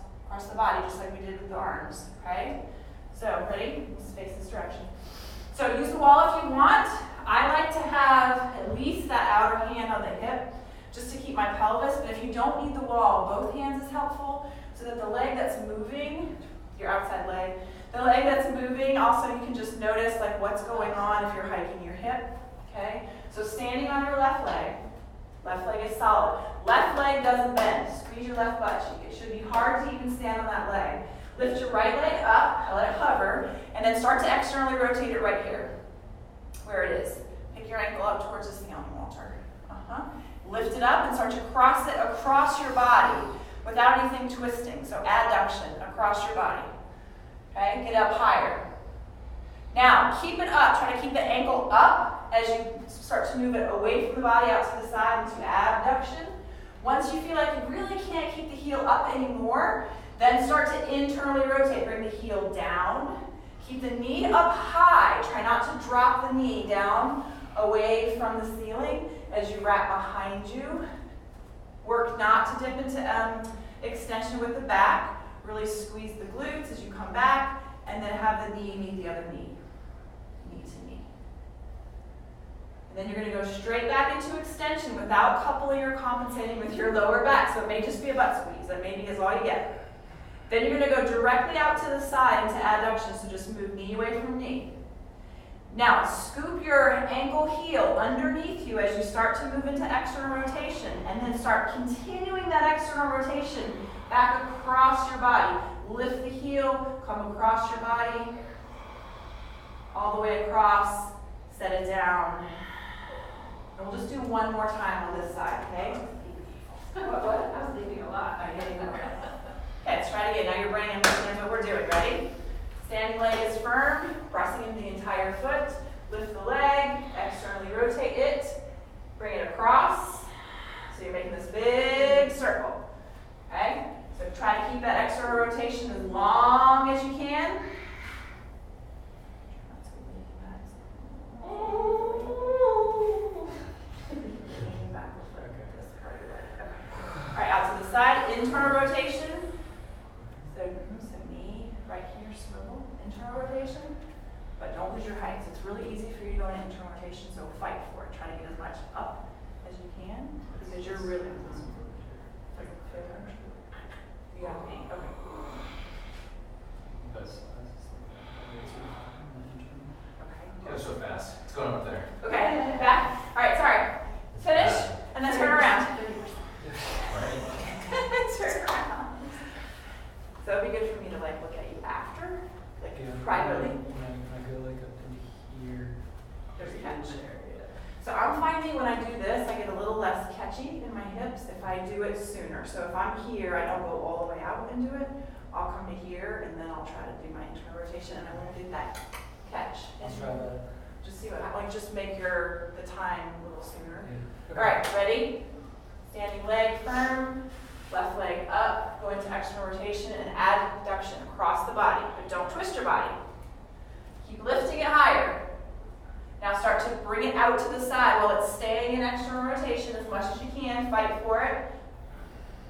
the body just like we did with the arms. Okay? So, ready? Let's face this direction. So use the wall if you want. I like to have at least that outer hand on the hip just to keep my pelvis, but if you don't need the wall, both hands is helpful so that the leg that's moving, your outside leg, the leg that's moving, also you can just notice like what's going on if you're hiking your hip, okay? So standing on your left leg is solid. Left leg doesn't bend, squeeze your left butt cheek. It should be hard to even stand on that leg. Lift your right leg up, let it hover, and then start to externally rotate it right here, where it is. Pick your ankle up towards the ceiling, Walter. Lift it up and start to cross it across your body without anything twisting. So adduction across your body. Okay, get up higher. Now, keep it up. Try to keep the ankle up as you start to move it away from the body out to the side into abduction. Once you feel like you really can't keep the heel up anymore, then start to internally rotate. Bring the heel down. Keep the knee up high. Try not to drop the knee down away from the ceiling as you wrap behind you. Work not to dip into extension with the back. Really squeeze the glutes as you come back, and then have the knee meet the other knee. Knee to knee. And then you're going to go straight back into extension without coupling or compensating with your lower back. So it may just be a butt squeeze. That maybe is all you get. Then you're going to go directly out to the side into adduction, so just move knee away from knee. Now, scoop your ankle heel underneath you as you start to move into external rotation, and then start continuing that external rotation back across your body. Lift the heel, come across your body, all the way across, set it down. And we'll just do one more time on this side, okay? What? I was thinking a lot. Okay, let's try it again. Now your brain understands what we're doing. Ready? Standing leg is firm, pressing into the entire foot. Lift the leg, externally rotate it, bring it across. So you're making this big circle. Okay? So try to keep that external rotation as long as you can. Alright, out to the side, internal rotation. So knee right here, swivel, internal rotation. But don't lose your height. So it's really easy for you to go into internal rotation, so fight for it. Try to get as much up as you can because you're really you got me. Okay. Go so fast. It's going up there. Okay, back. Alright, sorry. Finish and then turn around. Turn around. So it'd be good for me to like look at you after, like privately. When I go like up in here. There's a catch. So I'm finding when I do this, I get a little less catchy in my hips if I do it sooner. So if I'm here, I don't go all the way out and do it. I'll come to here and then I'll try to do my internal rotation and I won't do that catch. I'll try that. Just see what happens. Like just make the time a little sooner. Yeah. Okay. All right, ready? Standing leg firm, left leg up, go into external rotation and adduction across the body, but don't twist your body. Keep lifting it higher. Now start to bring it out to the side while it's staying in external rotation as much as you can. Fight for it.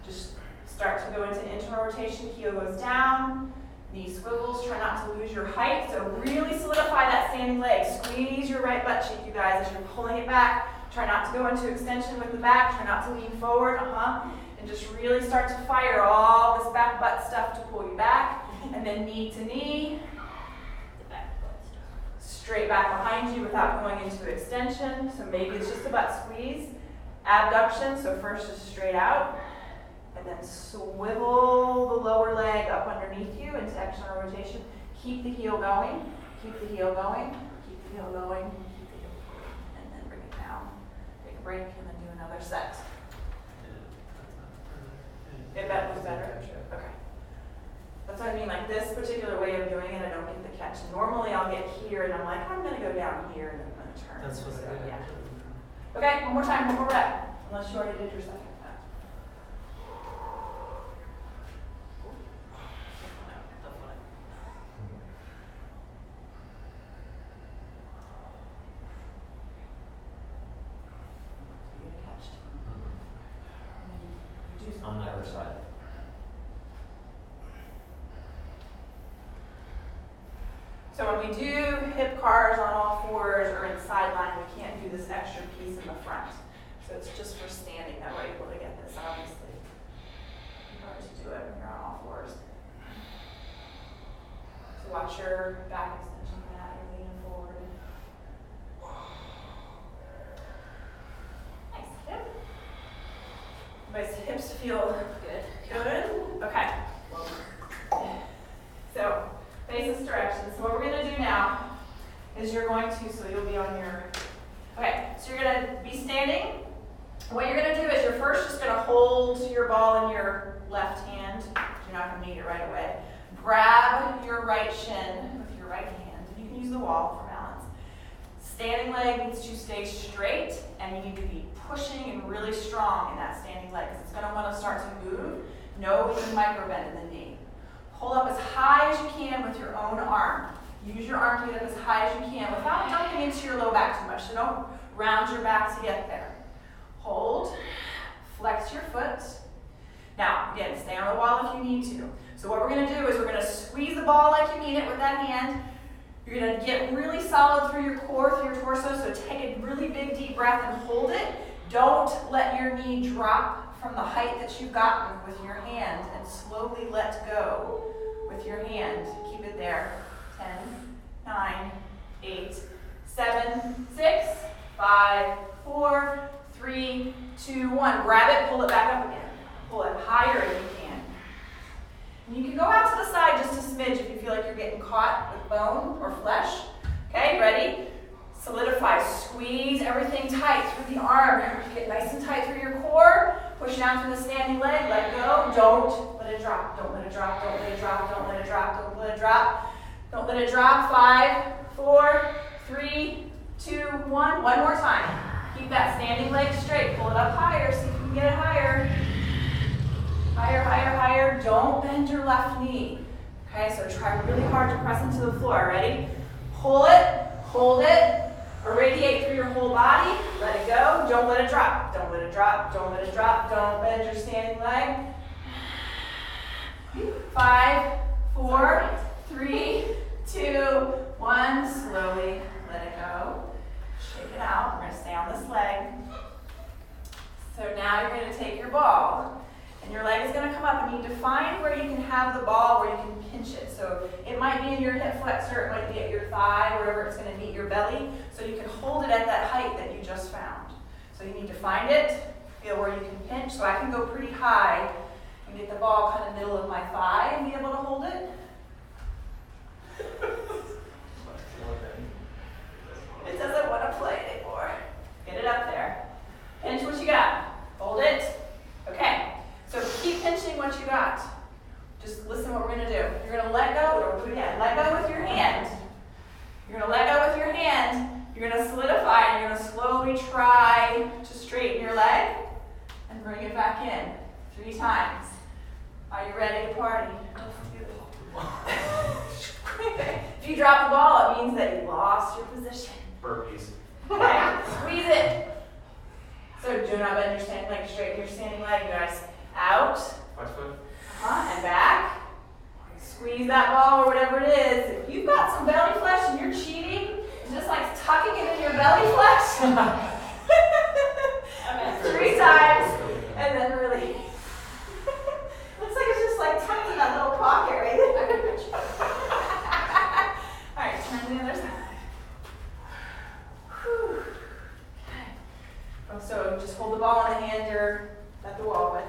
Just Start to go into internal rotation, heel goes down, knee swivels, try not to lose your height. So really solidify that standing leg. Squeeze your right butt cheek, you guys, as you're pulling it back. Try not to go into extension with the back, try not to lean forward, and just really start to fire all this back butt stuff to pull you back. And then knee to knee, straight back behind you without going into extension. So maybe it's just a butt squeeze. Abduction, so first just straight out. And then swivel the lower leg up underneath you into external rotation. Keep the heel going, keep the heel going, keep the heel going, keep the heel going. And then bring it down. Take a break and then do another set. If that was better? Okay. That's what I mean, like this particular way of doing it, I don't get the catch. Normally I'll get here and I'm like, I'm gonna go down here and then I'm gonna turn. That's what So, I did. yeah. Okay, one more time, one more rep. Unless you already did your second. On the other side. So when we do hip cars on all fours or in sideline, we can't do this extra piece in the front. So it's just for standing that we're able to get this, obviously. You hard to do it when you're on all fours. So watch your back extension, Matt. You're leaning forward. Nice. Hip. Everybody's hips feel good. Good? Okay. So, faces directions. So what we're going to do now is you're going to, so you'll be on your, okay, so you're going to be standing. What you're going to do is you're first just going to hold your ball in your left hand. You're not going to need it right away. Grab your right shin with your right hand. You can use the wall for balance. Standing leg needs to stay straight, and you need to be pushing and really strong in that standing leg because it's going to want to start to move. No micro bend in the knee. Hold up as high as you can with your own arm. Use your arm to get up as high as you can without dumping into your low back too much. So don't round your back to get there. Hold, flex your foot. Now, again, stay on the wall if you need to. So what we're going to do is we're going to squeeze the ball like you mean it with that hand. You're going to get really solid through your core, through your torso, so take a really big deep breath and hold it. Don't let your knee drop from the height that you've gotten with your hand, and slowly let go with your hand. Keep it there. 10, 9, 8, 7, 6, 5, 4, 3, 2, 1. Grab it, pull it back up again. Pull it higher if you can. And you can go out to the side just a smidge if you feel like you're getting caught with bone or flesh. Okay, ready? Solidify, squeeze everything tight through the arm. Get nice and tight through your core. Push down through the standing leg, let go. Don't let it drop, don't let it drop, don't let it drop, don't let it drop, don't let it drop. Don't let it drop. 5, 4, 3, 2, 1. One more time. Keep that standing leg straight. Pull it up higher, see if you can get it higher. Higher, higher, higher. Don't bend your left knee. Okay, so try really hard to press into the floor. Ready? Pull it, hold it, irradiate through your whole body. Let it go. Don't let it drop. Don't let it drop. Don't let it drop. Don't bend your standing leg. 5, 4, 3, 2, 1. Slowly let it go. Shake it out. We're going to stay on this leg. So now you're going to take your ball. And your leg is going to come up, and you need to find where you can have the ball, where you can pinch it. So it might be in your hip flexor, it might be at your thigh, wherever it's going to meet your belly. So you can hold it at that height that you just found. So you need to find it, feel where you can pinch. So I can go pretty high and get the ball kind of middle of my thigh and be able to hold it. It doesn't want to play anymore. Get it up there. Pinch what you got. Hold it. Okay. So keep pinching what you got. Just listen what we're going to do. You're going to let go, or again, let go with your hand. You're going to let go with your hand. You're going to solidify, and you're going to slowly try to straighten your leg and bring it back in 3 times. Are you ready to party? If you drop the ball, it means that you lost your position. Burpees. Okay, squeeze it. So do not bend your standing leg, straighten your standing leg, guys. Out. Watch foot. Squeeze that ball or whatever it is. If you've got some belly flesh and you're cheating, just like tucking it in your belly flesh. 3 times, and then release. Looks like it's just like tucked in that little pocket right there. All right, turn to the other side. Whew. Okay. So just hold the ball in the hand you're at the wall with.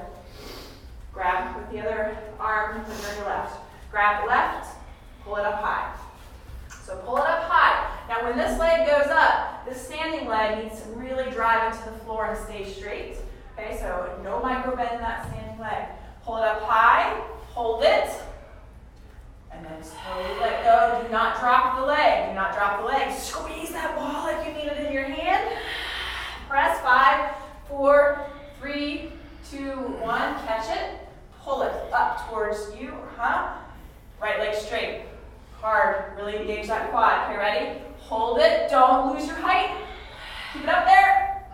Grab with the other arm, put it on your left. Grab the left, pull it up high. So pull it up high. Now when this leg goes up, this standing leg needs to really drive into the floor and stay straight. Okay, so no micro bend in that standing leg. Pull it up high, hold it, and then slowly let go. Do not drop the leg. Do not drop the leg. Squeeze that ball like you need it in your hand. Press 5, 4, 3, 2, 1. Catch it. Pull it up towards you. Right leg straight. Hard. Really engage that quad. Okay, ready? Hold it. Don't lose your height. Keep it up there.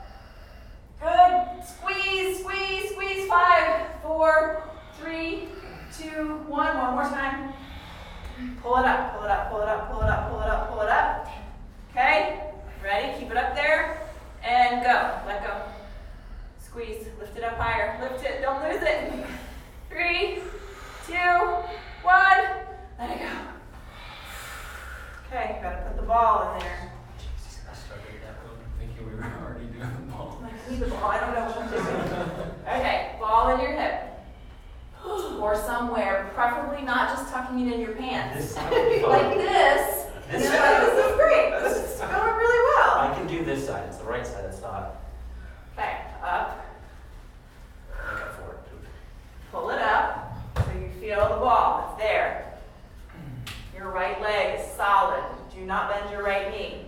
Good. Squeeze, squeeze, squeeze. 5, 4, 3, 2, 1. One more time. Pull it up, pull it up, pull it up, pull it up, pull it up, pull it up. Okay? Ready? Keep it up there. And go. Let go. Squeeze. Lift it up higher. Lift it. Don't lose it. 3, 2, 1. Let it go. Okay, gotta put the ball in there. Jesus, I started that one thinking we were already doing the ball. I need the ball. I don't know what I'm doing. Okay, ball in your hip. Or somewhere, preferably not just tucking it in your pants. This side. Like this. This You're side. like, this is great. This is going really well. I can do this side. It's the right side. It's not. Okay, up. I got forward. Pull it up so you feel the ball. It's there. Your right leg is solid. Do not bend your right knee.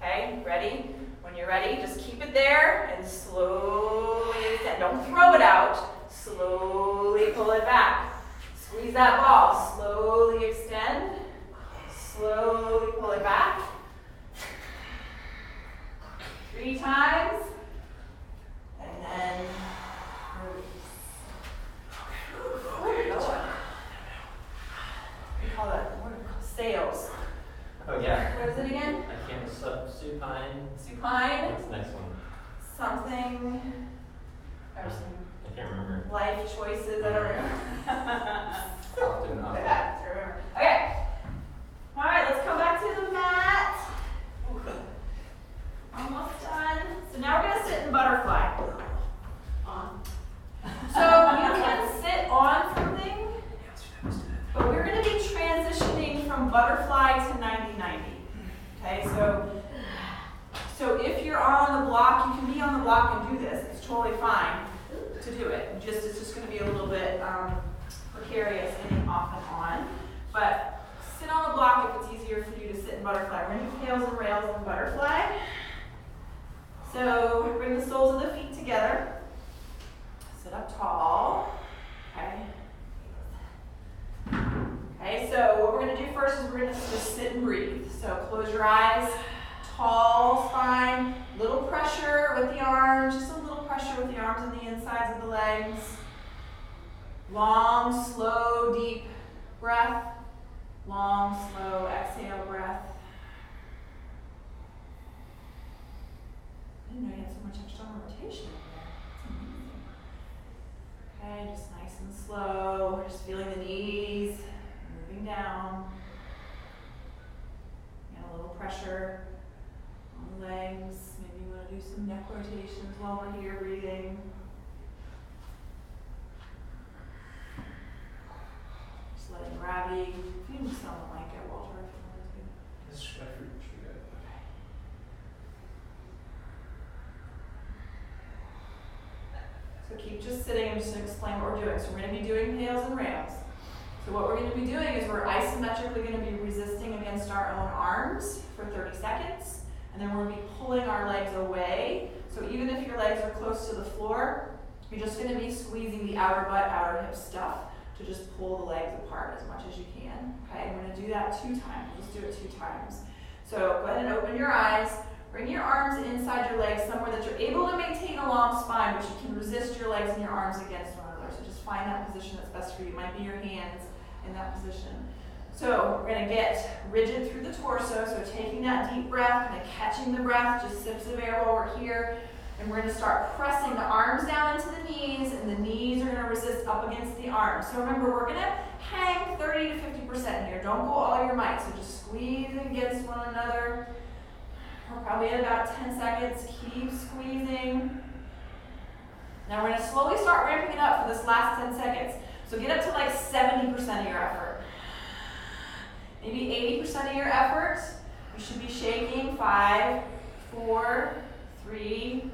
Okay, ready? When you're ready, just keep it there and slowly extend. Don't throw it out. Slowly pull it back. Squeeze that ball. Slowly extend. Slowly pull it back. 3 times. And then release. Where are you going? We call that, what do we call it? Sails. Oh, yeah. What is it again? I can't. Supine. Supine. What's the next one? Something. Or some I can't remember. life choices. I don't remember. Often, I have to remember. Okay. All right, let's come back to the mat. Almost done. So now we're gonna sit in butterfly. So you can sit on something, but we're gonna be transitioning from butterfly to 90-90. Okay, so if you're on the block, you can be on the block and do this. It's totally fine to do it. It's just going to be a little bit precarious getting off and on. But sit on the block if it's easier for you to sit in butterfly. We're going to do tails and rails in butterfly. So bring the soles of the feet together. Sit up tall. Okay. Okay, so what we're going to do first is we're going to just sit and breathe. So close your eyes, tall spine, little pressure with the arms, just a little pressure with the arms and the insides of the legs. Long, slow, deep breath. Long, slow, exhale breath. I didn't know you had so much external rotation over there. That's amazing. Okay, just nice and slow. Just feeling the knees. Moving down. And a little pressure on the legs. Maybe you want to do some neck rotations while we're here breathing. Just letting gravity. If you can just on the blanket, Walter, if you want to. This should be good. So keep just sitting. I'm just going to explain what we're doing. So we're going to be doing tails and rails. So what we're going to be doing is we're isometrically going to be resisting against our own arms for 30 seconds. And then we're going to be pulling our legs away. So even if your legs are close to the floor, you're just going to be squeezing the outer butt, outer hip stuff to just pull the legs apart as much as you can. Okay, I'm going to do that 2 times. Just do it 2 times. So go ahead and open your eyes. Bring your arms inside your legs somewhere that you're able to maintain a long spine, but you can resist your legs and your arms against one another. So just find that position that's best for you. It might be your hands in that position. So we're gonna get rigid through the torso, so taking that deep breath, kind of catching the breath, just sips of air while we're here. And we're gonna start pressing the arms down into the knees, and the knees are gonna resist up against the arms. So remember, we're gonna hang 30 to 50% here. Don't go all your might, so just squeeze against one another. We're probably at about 10 seconds. Keep squeezing. Now we're gonna slowly start ramping it up for this last 10 seconds. So get up to like 70% of your effort. Maybe 80% of your effort. You should be shaking. 5, 4, 3,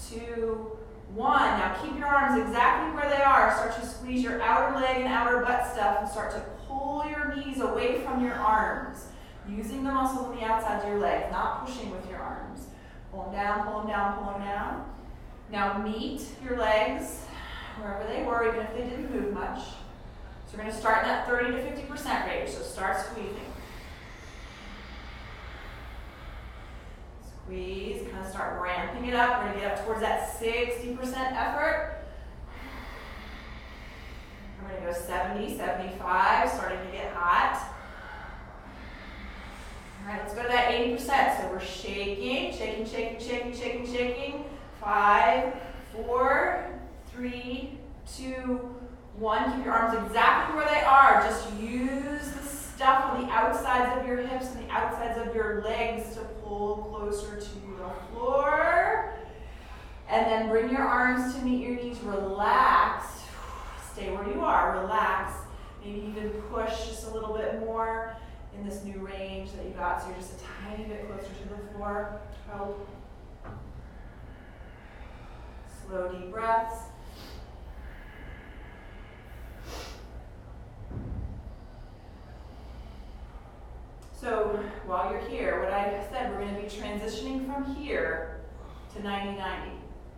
2, 1. Now keep your arms exactly where they are. Start to squeeze your outer leg and outer butt stuff and start to pull your knees away from your arms. Using the muscles on the outsides of your legs, not pushing with your arms. Pull them down, pull them down, pull them down. Now meet your legs wherever they were, even if they didn't move much. So we're going to start in that 30 to 50% range, so start squeezing. Squeeze, kind of start ramping it up. We're going to get up towards that 60% effort. We're going to go 70, 75, starting to get hot. All right, let's go to that 80%. So we're shaking, shaking, shaking, shaking, shaking, shaking. 5, 4, 3, 2, 1. Keep your arms exactly where they are. Just use the stuff on the outsides of your hips and the outsides of your legs to pull closer to the floor. And then bring your arms to meet your knees. Relax. Stay where you are. Relax. Maybe even push just a little bit more in this new range that you got. So you're just a tiny bit closer to the floor. Hold. Slow, deep breaths. So while you're here, what I said, we're going to be transitioning from here to 90-90.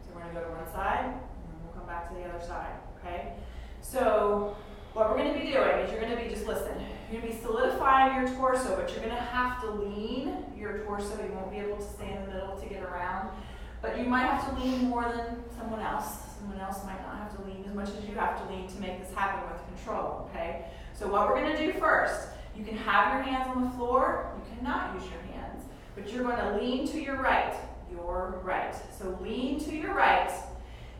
So we're going to go to one side, and then we'll come back to the other side, okay? So what we're going to be doing is you're going to be, just listen, you're going to be solidifying your torso, but you're going to have to lean your torso. You won't be able to stay in the middle to get around. But you might have to lean more than someone else. Someone else might not have to lean as much as you have to lean to make this happen with control, okay? So what we're going to do first, you can have your hands on the floor. You cannot use your hands. But you're going to lean to your right. Your right. So lean to your right.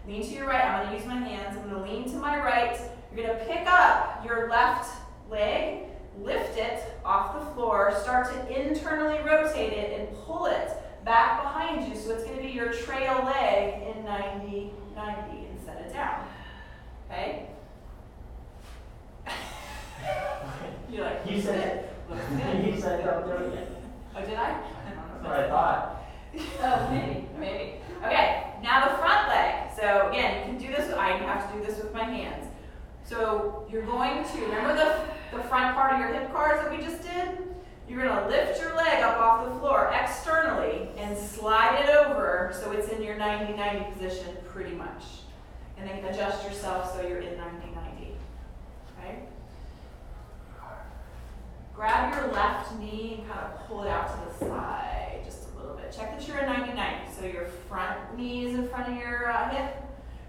Lean to your right. I'm going to use my hands. I'm going to lean to my right. You're going to pick up your left leg, lift it off the floor, start to internally rotate it and pull it back behind you. So it's going to be your trail leg in 90-90 and set it down. Okay? You're like, You said it. You said don't do it yet. Oh, did I? I don't know. That's what I thought. Oh, maybe. Okay, now the front leg. So again, you can do this, I have to do this with my hands. So you're going to, remember the front part of your hip cars that we just did? You're going to lift your leg up off the floor externally and slide it over so it's in your 90-90 position pretty much. And then adjust yourself so you're in 90-90. Okay? Grab your left knee and kind of pull it out to the side just a little bit. Check that you're in 90-90. So your front knee is in front of your hip,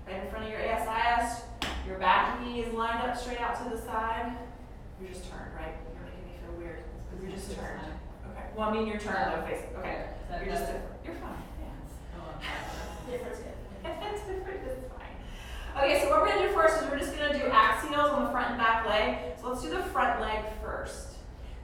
right in front of your ASIS. Your back knee is lined up straight out to the side. You're just turned, right? You're making me feel weird. You're just turned. Okay. Well, I mean, you're turned, no face. Okay. You're just different. You're fine. Yeah. Different. It's different. It's fine. Okay, so what we're going to do first is we're just going to do axials on the front and back leg. So let's do the front leg first.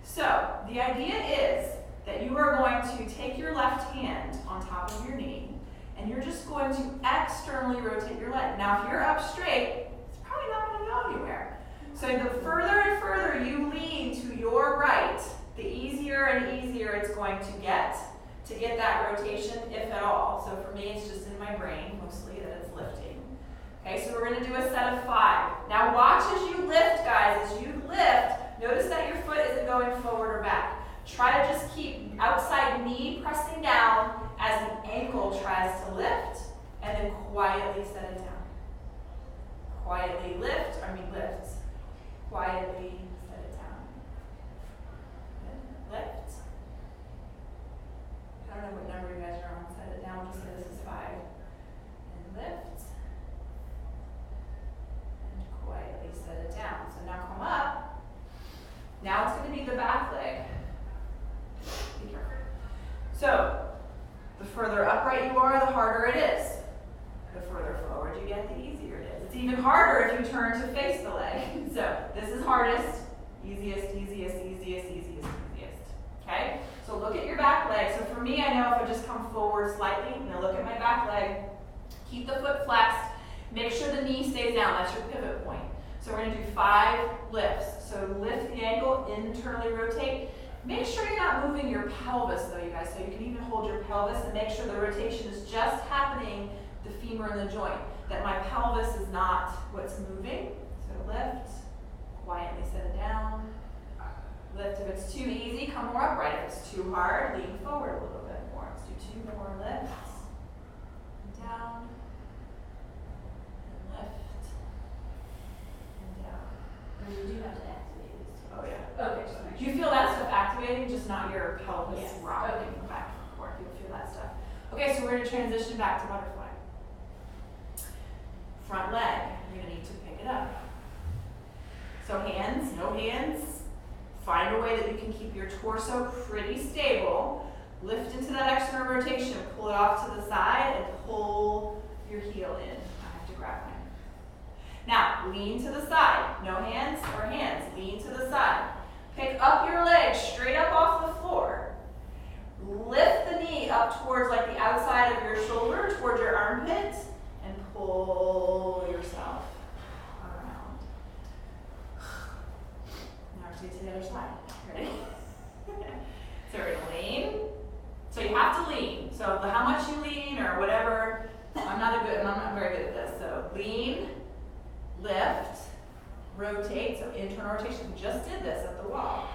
So the idea is that you are going to take your left hand on top of your knee, and you're just going to externally rotate your leg. Now, if you're up straight, it's probably not going to go anywhere. So the further and further you lean to your right, the easier and easier it's going to get that rotation, if at all. So for me, it's just in my brain, mostly, that it's lifting. Okay, so we're going to do a set of 5. Now watch as you lift, guys. As you lift, notice that your foot isn't going forward or back. Try to just keep outside knee pressing down as the ankle tries to lift, and then quietly set it down. Quietly lift. Quietly set it down. Good. Lift. I don't know what number you guys are on. Set it down. We'll just say this is 5. And lift. And quietly set it down. So now come up. harder it is. The further forward you get, the easier it is. It's even harder if you turn to face the leg. So this is hardest, easiest, easiest, easiest, easiest, easiest. Okay? So look at your back leg. So for me, I know if I just come forward slightly, I'm going to look at my back leg, keep the foot flexed, make sure the knee stays down. That's your pivot point. So we're going to do 5 lifts. So lift the ankle, internally rotate. Make sure you're not moving your pelvis though, you guys. So you can even hold your pelvis and make sure the rotation is just happening the femur and the joint. That my pelvis is not what's moving. So lift, quietly set it down. Lift. If it's too easy, come more upright. If it's too hard, lean forward a little bit more. Let's do 2 more lifts. Down. And lift. And down. And we do have to activate these. Oh yeah. Okay, just make Do sure. you feel that stuff activating? Just not your pelvis Yes. rocking Okay. back and forth. You'll feel that stuff. Okay, so we're going to transition back to butterfly. Front leg, you're going to need to pick it up. So hands, no hands. Find a way that you can keep your torso pretty stable. Lift into that external rotation. Pull it off to the side and pull your heel in. I have to grab mine. Now, lean to the side. No hands or hands. Lean to the side. Pick up your legs straight up off the floor. Lift the knee up towards like the outside of your shoulder, towards your armpit, and pull yourself around. Now we're going to the other side. Ready? So we're going to lean. So you have to lean. So how much you lean or whatever. I'm not very good at this. So lean, lift, rotate. So internal rotation. We just did this at the wall.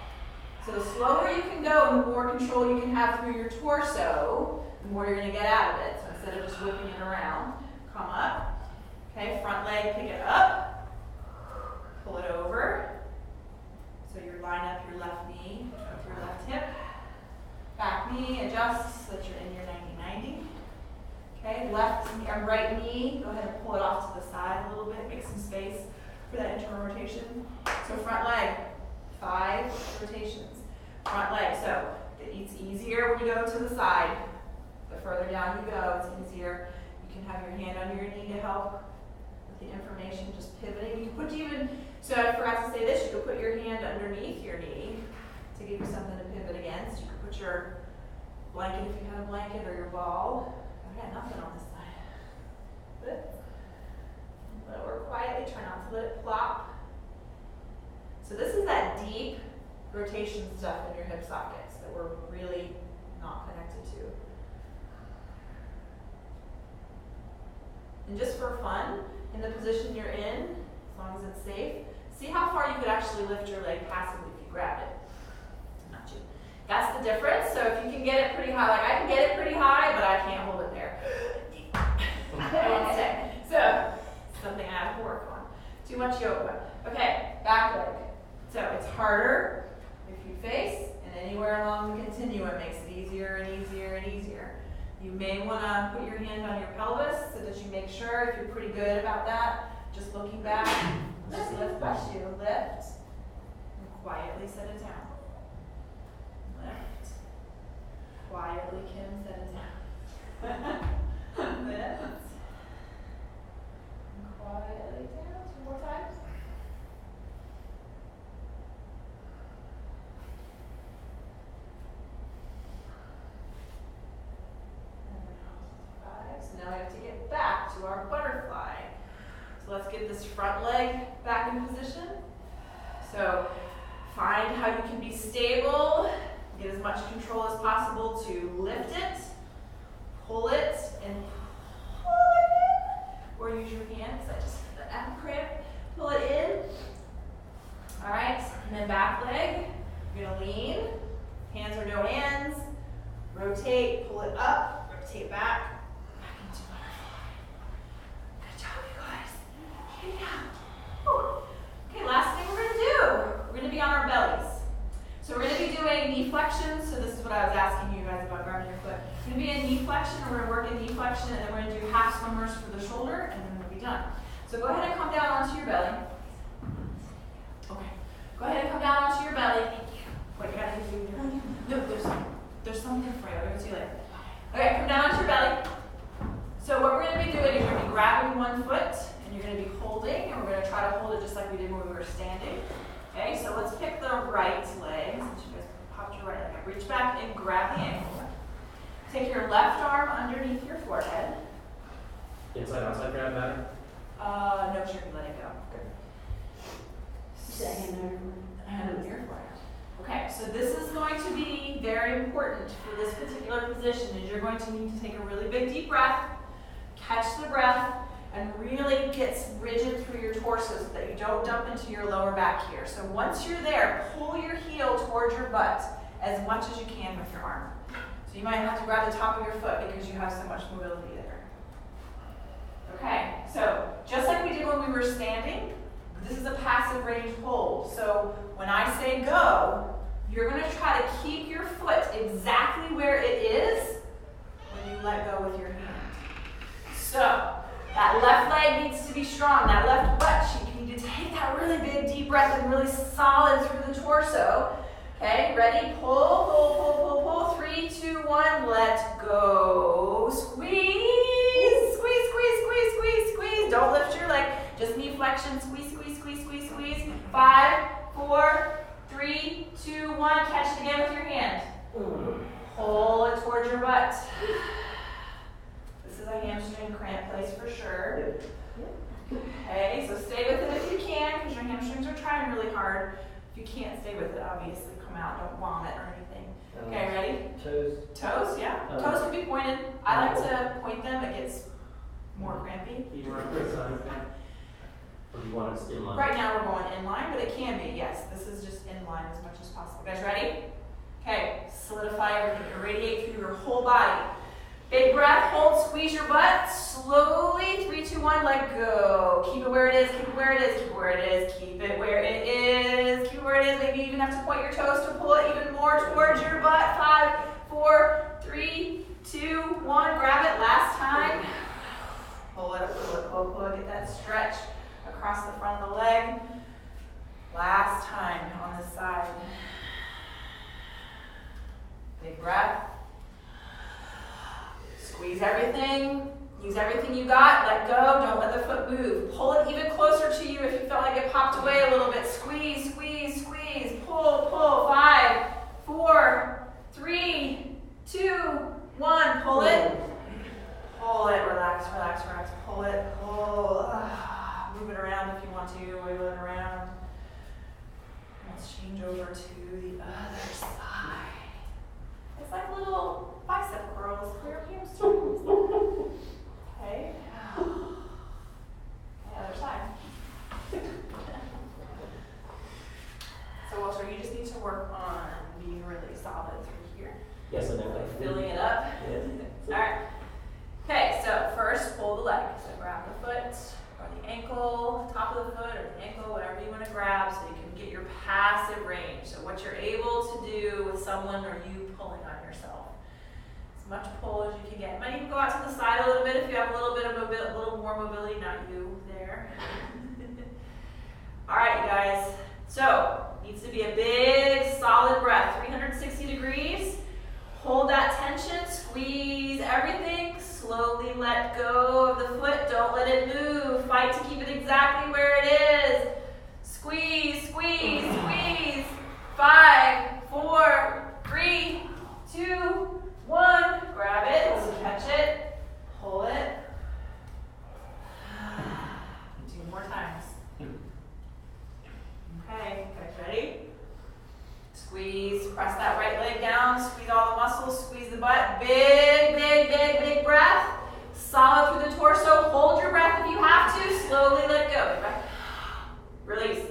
So the slower you can go and the more control you can have through your torso, the more you're going to get out of it. So instead of just whipping it around, come up. Okay, front leg, pick it up. Pull it over. So you line up your left knee with your left hip. Back knee, adjust so that you're in your 90-90. Okay, left and right knee, go ahead and pull it off to the side a little bit. Make some space for that internal rotation. So front leg. 5 rotations. Front leg. So it's easier when you go to the side. The further down you go, it's easier. You can have your hand on your knee to help with the information, just pivoting. You can put so I forgot to say this, you could put your hand underneath your knee to give you something to pivot against. You could put your blanket, if you have a blanket, or your ball. I got nothing on this side. Good. Let it work quietly. Try not to let it plop. So this is that deep rotation stuff in your hip sockets that we're really not connected to. And just for fun, in the position you're in, as long as it's safe, see how far you could actually lift your leg passively if you grabbed it. Not you. That's the difference. So if you can get it pretty high, like I can get it pretty high, but I can't hold it there. I won't stay. So something I have to work on. Too much yoga. Okay, back leg. So it's harder if you face, and anywhere along the continuum makes it easier and easier and easier. You may want to put your hand on your pelvis so that you make sure, if you're pretty good about that, just looking back, just lift, lift, and quietly set it down. Lift. Quietly, Kim, set it down. Lift. And quietly down. 2 more times. So now we have to get back to our butterfly. So let's get this front leg back in position. So find how you can be stable, get as much control as possible to lift it, pull it, and pull it in. Or use your hands, I just had the ab cramp. Pull it in. All right, and then back leg. You're gonna lean, hands or no hands. Rotate, pull it up, rotate back. Okay, last thing we're going to do, we're going to be on our bellies. So we're going to be doing knee flexion. So this is what I was asking you guys about grabbing your foot. We're going to be in knee flexion, and we're going to work in knee flexion, and then we're going to do half swimmers for the shoulder, and then we'll be done. So go ahead and come down onto your belly. Okay. Go ahead and come down onto your belly. Thank you. Wait, you got to do your... No, there's something for you. I'll give it to you later. Okay, come down onto your belly. gonna try to hold it just like we did when we were standing. Okay, so let's pick the right leg. Since you guys popped your right leg up. Reach back and grab the ankle. Take your left arm underneath your forehead. Inside, outside grab matter? No, sure, you let it go. Okay. You said hand under forehead. Hand under your forehead. Okay, so this is going to be very important for this particular position, is you're going to need to take a really big deep breath, catch the breath, and really get rigid through your torso so that you don't dump into your lower back here. So once you're there, pull your heel towards your butt as much as you can with your arm. So you might have to grab the top of your foot because you have so much mobility there. Okay, so just like we did when we were standing, this is a passive range hold. So when I say go, you're going to try to keep your foot exactly where it is when you let go with your hand. So that left leg needs to be strong. That left butt cheek, you need to take that really big deep breath and really solid through the torso. Okay, ready? Pull, pull, pull, pull, pull. 3, 2, 1, let go. Squeeze, squeeze, squeeze, squeeze, squeeze, squeeze. Don't lift your leg, just knee flexion. Squeeze, squeeze, squeeze, squeeze, squeeze. 5, 4, 3, 2, 1. Catch it again with your hand. Pull it towards your butt. This is a hamstring cramp place for sure. Okay, so stay with it if you can, because your hamstrings are trying really hard. If you can't stay with it, obviously come out, don't vomit or anything. Okay, ready? Toes. Toes, yeah. Toes can be pointed. I like to point them, it gets more crampy. You want this side? Or do you want it in line? Right now we're going in line, but it can be, yes. This is just in line as much as possible. Guys ready? Okay, solidify everything, irradiate through your whole body. Big breath, hold, squeeze your butt, slowly, 3, 2, 1, let go. Keep it where it is, keep it where it is, keep it where it is, keep it where it is, keep it where it is. Maybe you even have to point your toes to pull it even more towards your butt. 5, 4, 3, 2, 1, grab it, last time. Pull it, pull it, pull it, pull it, get that stretch across the front of the leg. Last time on this side. Big breath. Squeeze everything, use everything you got, let go, don't let the foot move. Pull it even closer to you if you felt like it popped away a little bit. Squeeze, squeeze, squeeze, pull, pull. 5, 4, 3, 2, 1, pull it. Pull it, relax, relax, relax, pull it, pull. Move it around if you want to, wiggle it around. Let's change over to the other side. It's like little bicep curls for your hamstrings. Okay. The other side. So Walter, you just need to work on being really solid through here. Yes, I know. Like filling it up. Yeah. Alright. Okay, so first pull the leg. So grab the foot or the ankle, top of the foot or the ankle, whatever you want to grab so you can get your passive range. So what you're able to do with someone or you pulling on yourself. As much pull as you can get. Might even go out to the side a little bit if you have a little bit of a little more mobility, not you there. Alright, you guys. So, needs to be a big, solid breath. 360 degrees. Hold that tension, squeeze everything, slowly let go of the foot, don't let it move, fight to keep it exactly where it is. Squeeze, squeeze, squeeze. 5, 4, 3, 2, 1. Grab it, catch it, pull it. 2 more times. Okay, guys ready? Squeeze, press that right leg down, squeeze all the muscles, squeeze the butt. Big, big, big, big breath. Solid through the torso. Hold your breath if you have to. Slowly let go. Breath. Release.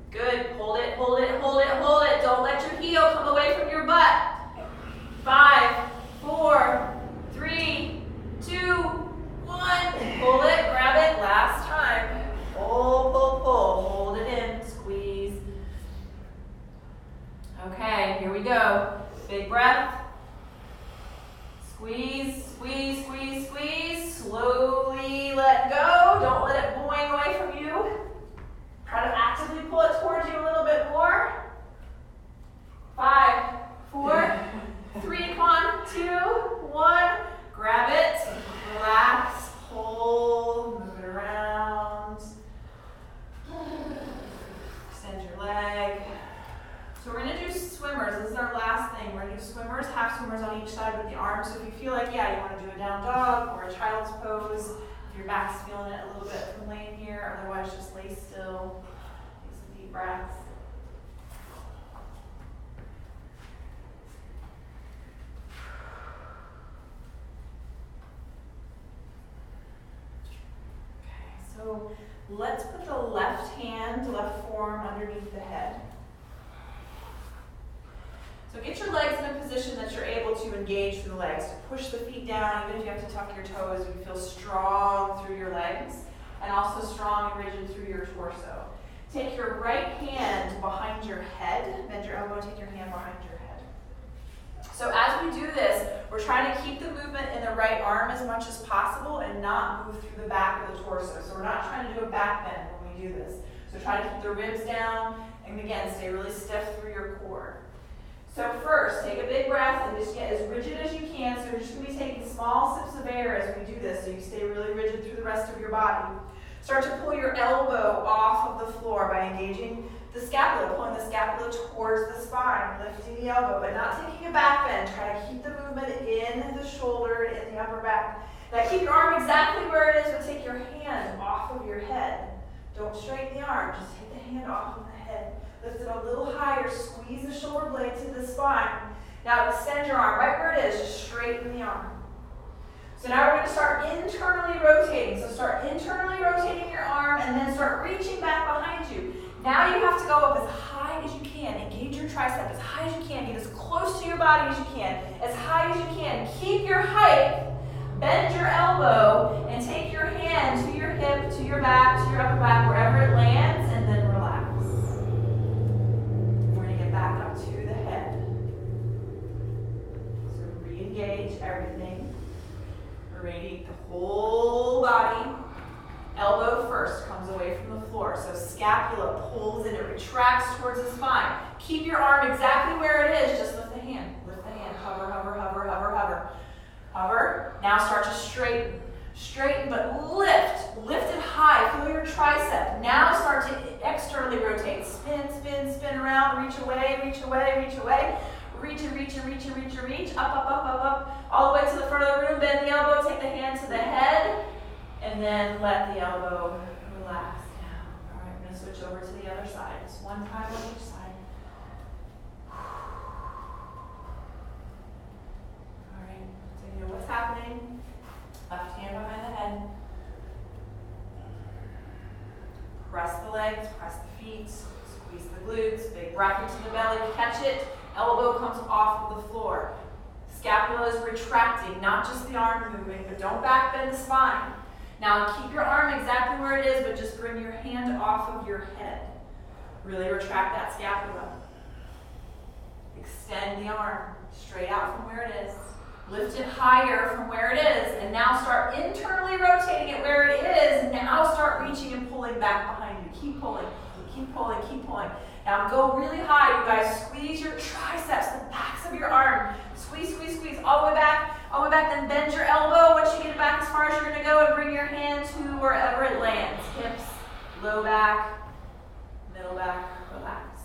Good. Hold it, hold it, hold it, hold it. Don't let your heel come away from your butt. 5, 4, 3, do a down dog or a child's pose. If your back's feeling it a little bit from laying here, otherwise just lay still. Take some deep breaths. So let's put the left hand, left forearm underneath the head. So get your legs in a position that you're able to engage through the legs. Push the feet down, even if you have to tuck your toes, you feel strong through your legs and also strong and rigid through your torso. Take your right hand behind your head, bend your elbow, take your hand behind your head. So as we do this, we're trying to keep the movement in the right arm as much as possible and not move through the back of the torso. So we're not trying to do a back bend when we do this. So try to keep the ribs down and again, stay really stiff through your core. So first, take a big breath and just get as rigid as you can. So you're just going to be taking small sips of air as we do this so you stay really rigid through the rest of your body. Start to pull your elbow off of the floor by engaging the scapula, pulling the scapula towards the spine, lifting the elbow, but not taking a back bend. Try to keep the movement in the shoulder and in the upper back. Now keep your arm exactly where it is, but take your hand off of your head. Don't straighten the arm, just take the hand off of the head. Lift it a little higher, squeeze the shoulder blade to the spine. Now extend your arm right where it is, just straighten the arm. So now we're going to start internally rotating. So start internally rotating your arm and then start reaching back behind you. Now you have to go up as high as you can. Engage your tricep as high as you can. Get as close to your body as you can. As high as you can. Keep your height. Bend your elbow and take your hand to your hip, to your back, to your upper back, wherever it lands, and then relax. We're going to get back up to the head. So re-engage everything. Radiate the whole body. Elbow first comes away from the floor. So scapula pulls in, it retracts towards the spine. Keep your arm exactly where it is. Just lift the hand. Lift the hand. Hover, hover, hover, hover, hover. Hover. Now start to straighten. Straighten, but lift. Lift it high. Feel your tricep. Now start to externally rotate. Spin, spin, spin around. Reach away, reach away, reach away. Reach and reach and reach and reach and reach. Up, up, up, up, up. All the way to the front of the room. Bend the elbow. Take the hand to the head. And then let the elbow relax down. All right, we're going to switch over to the other side. Just one time on each side. All right, so you know what's happening. Left hand behind the head. Press the legs, press the feet, squeeze the glutes, big breath into the belly, catch it. Elbow comes off of the floor. Scapula is retracting, not just the arm moving, but don't back bend the spine. Now keep your arm exactly where it is, but just bring your hand off of your head. Really retract that scapula. Extend the arm straight out from where it is. Lift it higher from where it is, and now start internally rotating it where it is. Now start reaching and pulling back behind you. Keep pulling, keep pulling, keep pulling. Now go really high, you guys. Squeeze your triceps, the backs of your arm. Squeeze, squeeze, squeeze, all the way back, then bend your elbow. Once you get it back as far as you're going to go, and bring your hand to wherever it lands. Hips, low back, middle back, relax.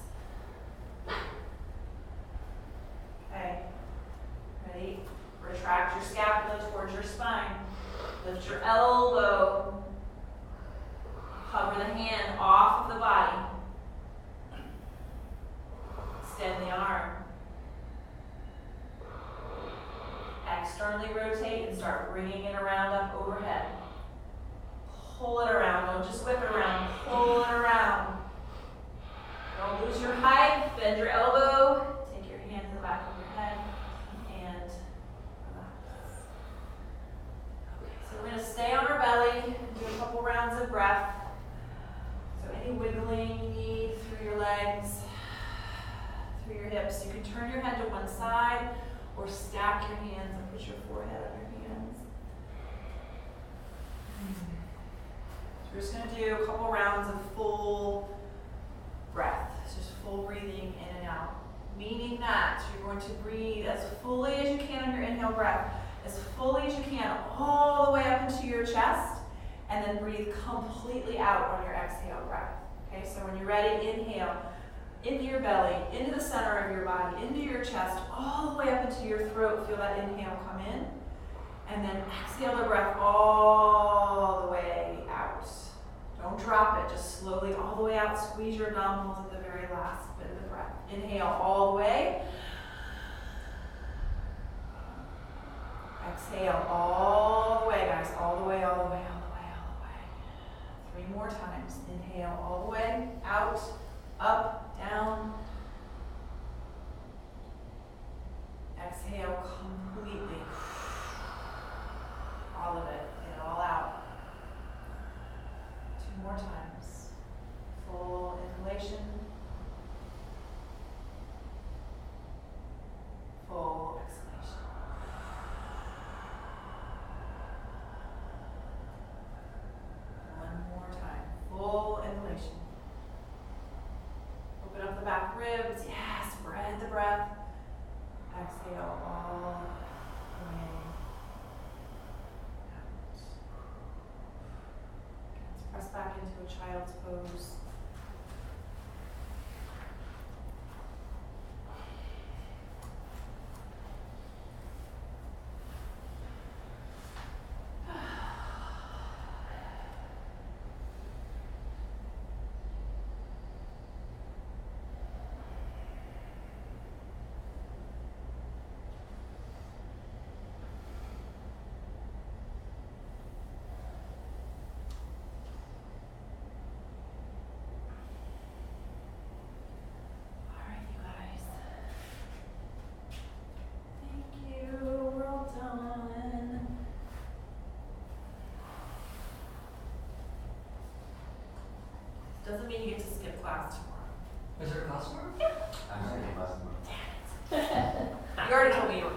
Okay, ready? Retract your scapula towards your spine. Lift your elbow. Hover the hand off of the body. Extend the arm. Externally rotate and start bringing it around up overhead. Pull it around. Don't just whip it around. Pull it around. Don't lose your height. Bend your elbow. Take your hand to the back of your head and relax. Okay, so we're going to stay on our belly and do a couple rounds of breath. So any wiggling you need through your legs, through your hips. You can turn your head to one side or stack your hands and put your forehead on your hands. So we're just going to do a couple rounds of full breath. It's just full breathing in and out. Meaning that you're going to breathe as fully as you can on your inhale breath, as fully as you can all the way up into your chest, and then breathe completely out on your exhale breath. Okay, so when you're ready, inhale into your belly, into the center of your body, into your chest, all the way up into your throat. Feel that inhale come in, And then exhale the breath all the way out. Don't drop it, just slowly all the way out. Squeeze your abdominals at the very last bit of the breath. Inhale all the way. Exhale all the way, guys. All the way, all the way, all the way, all the way. 3 more times. Inhale all the way, out, up, down. Exhale completely. All of it. Get it all out. 2 more times. Full inhalation. Full exhalation. One more time. Full inhalation. Open up the back ribs. Yes, spread the breath. Exhale all the way out. Let's press back into a child's pose. Doesn't mean you get to skip class tomorrow. Is there a class tomorrow? I'm saying last month. You already told me you were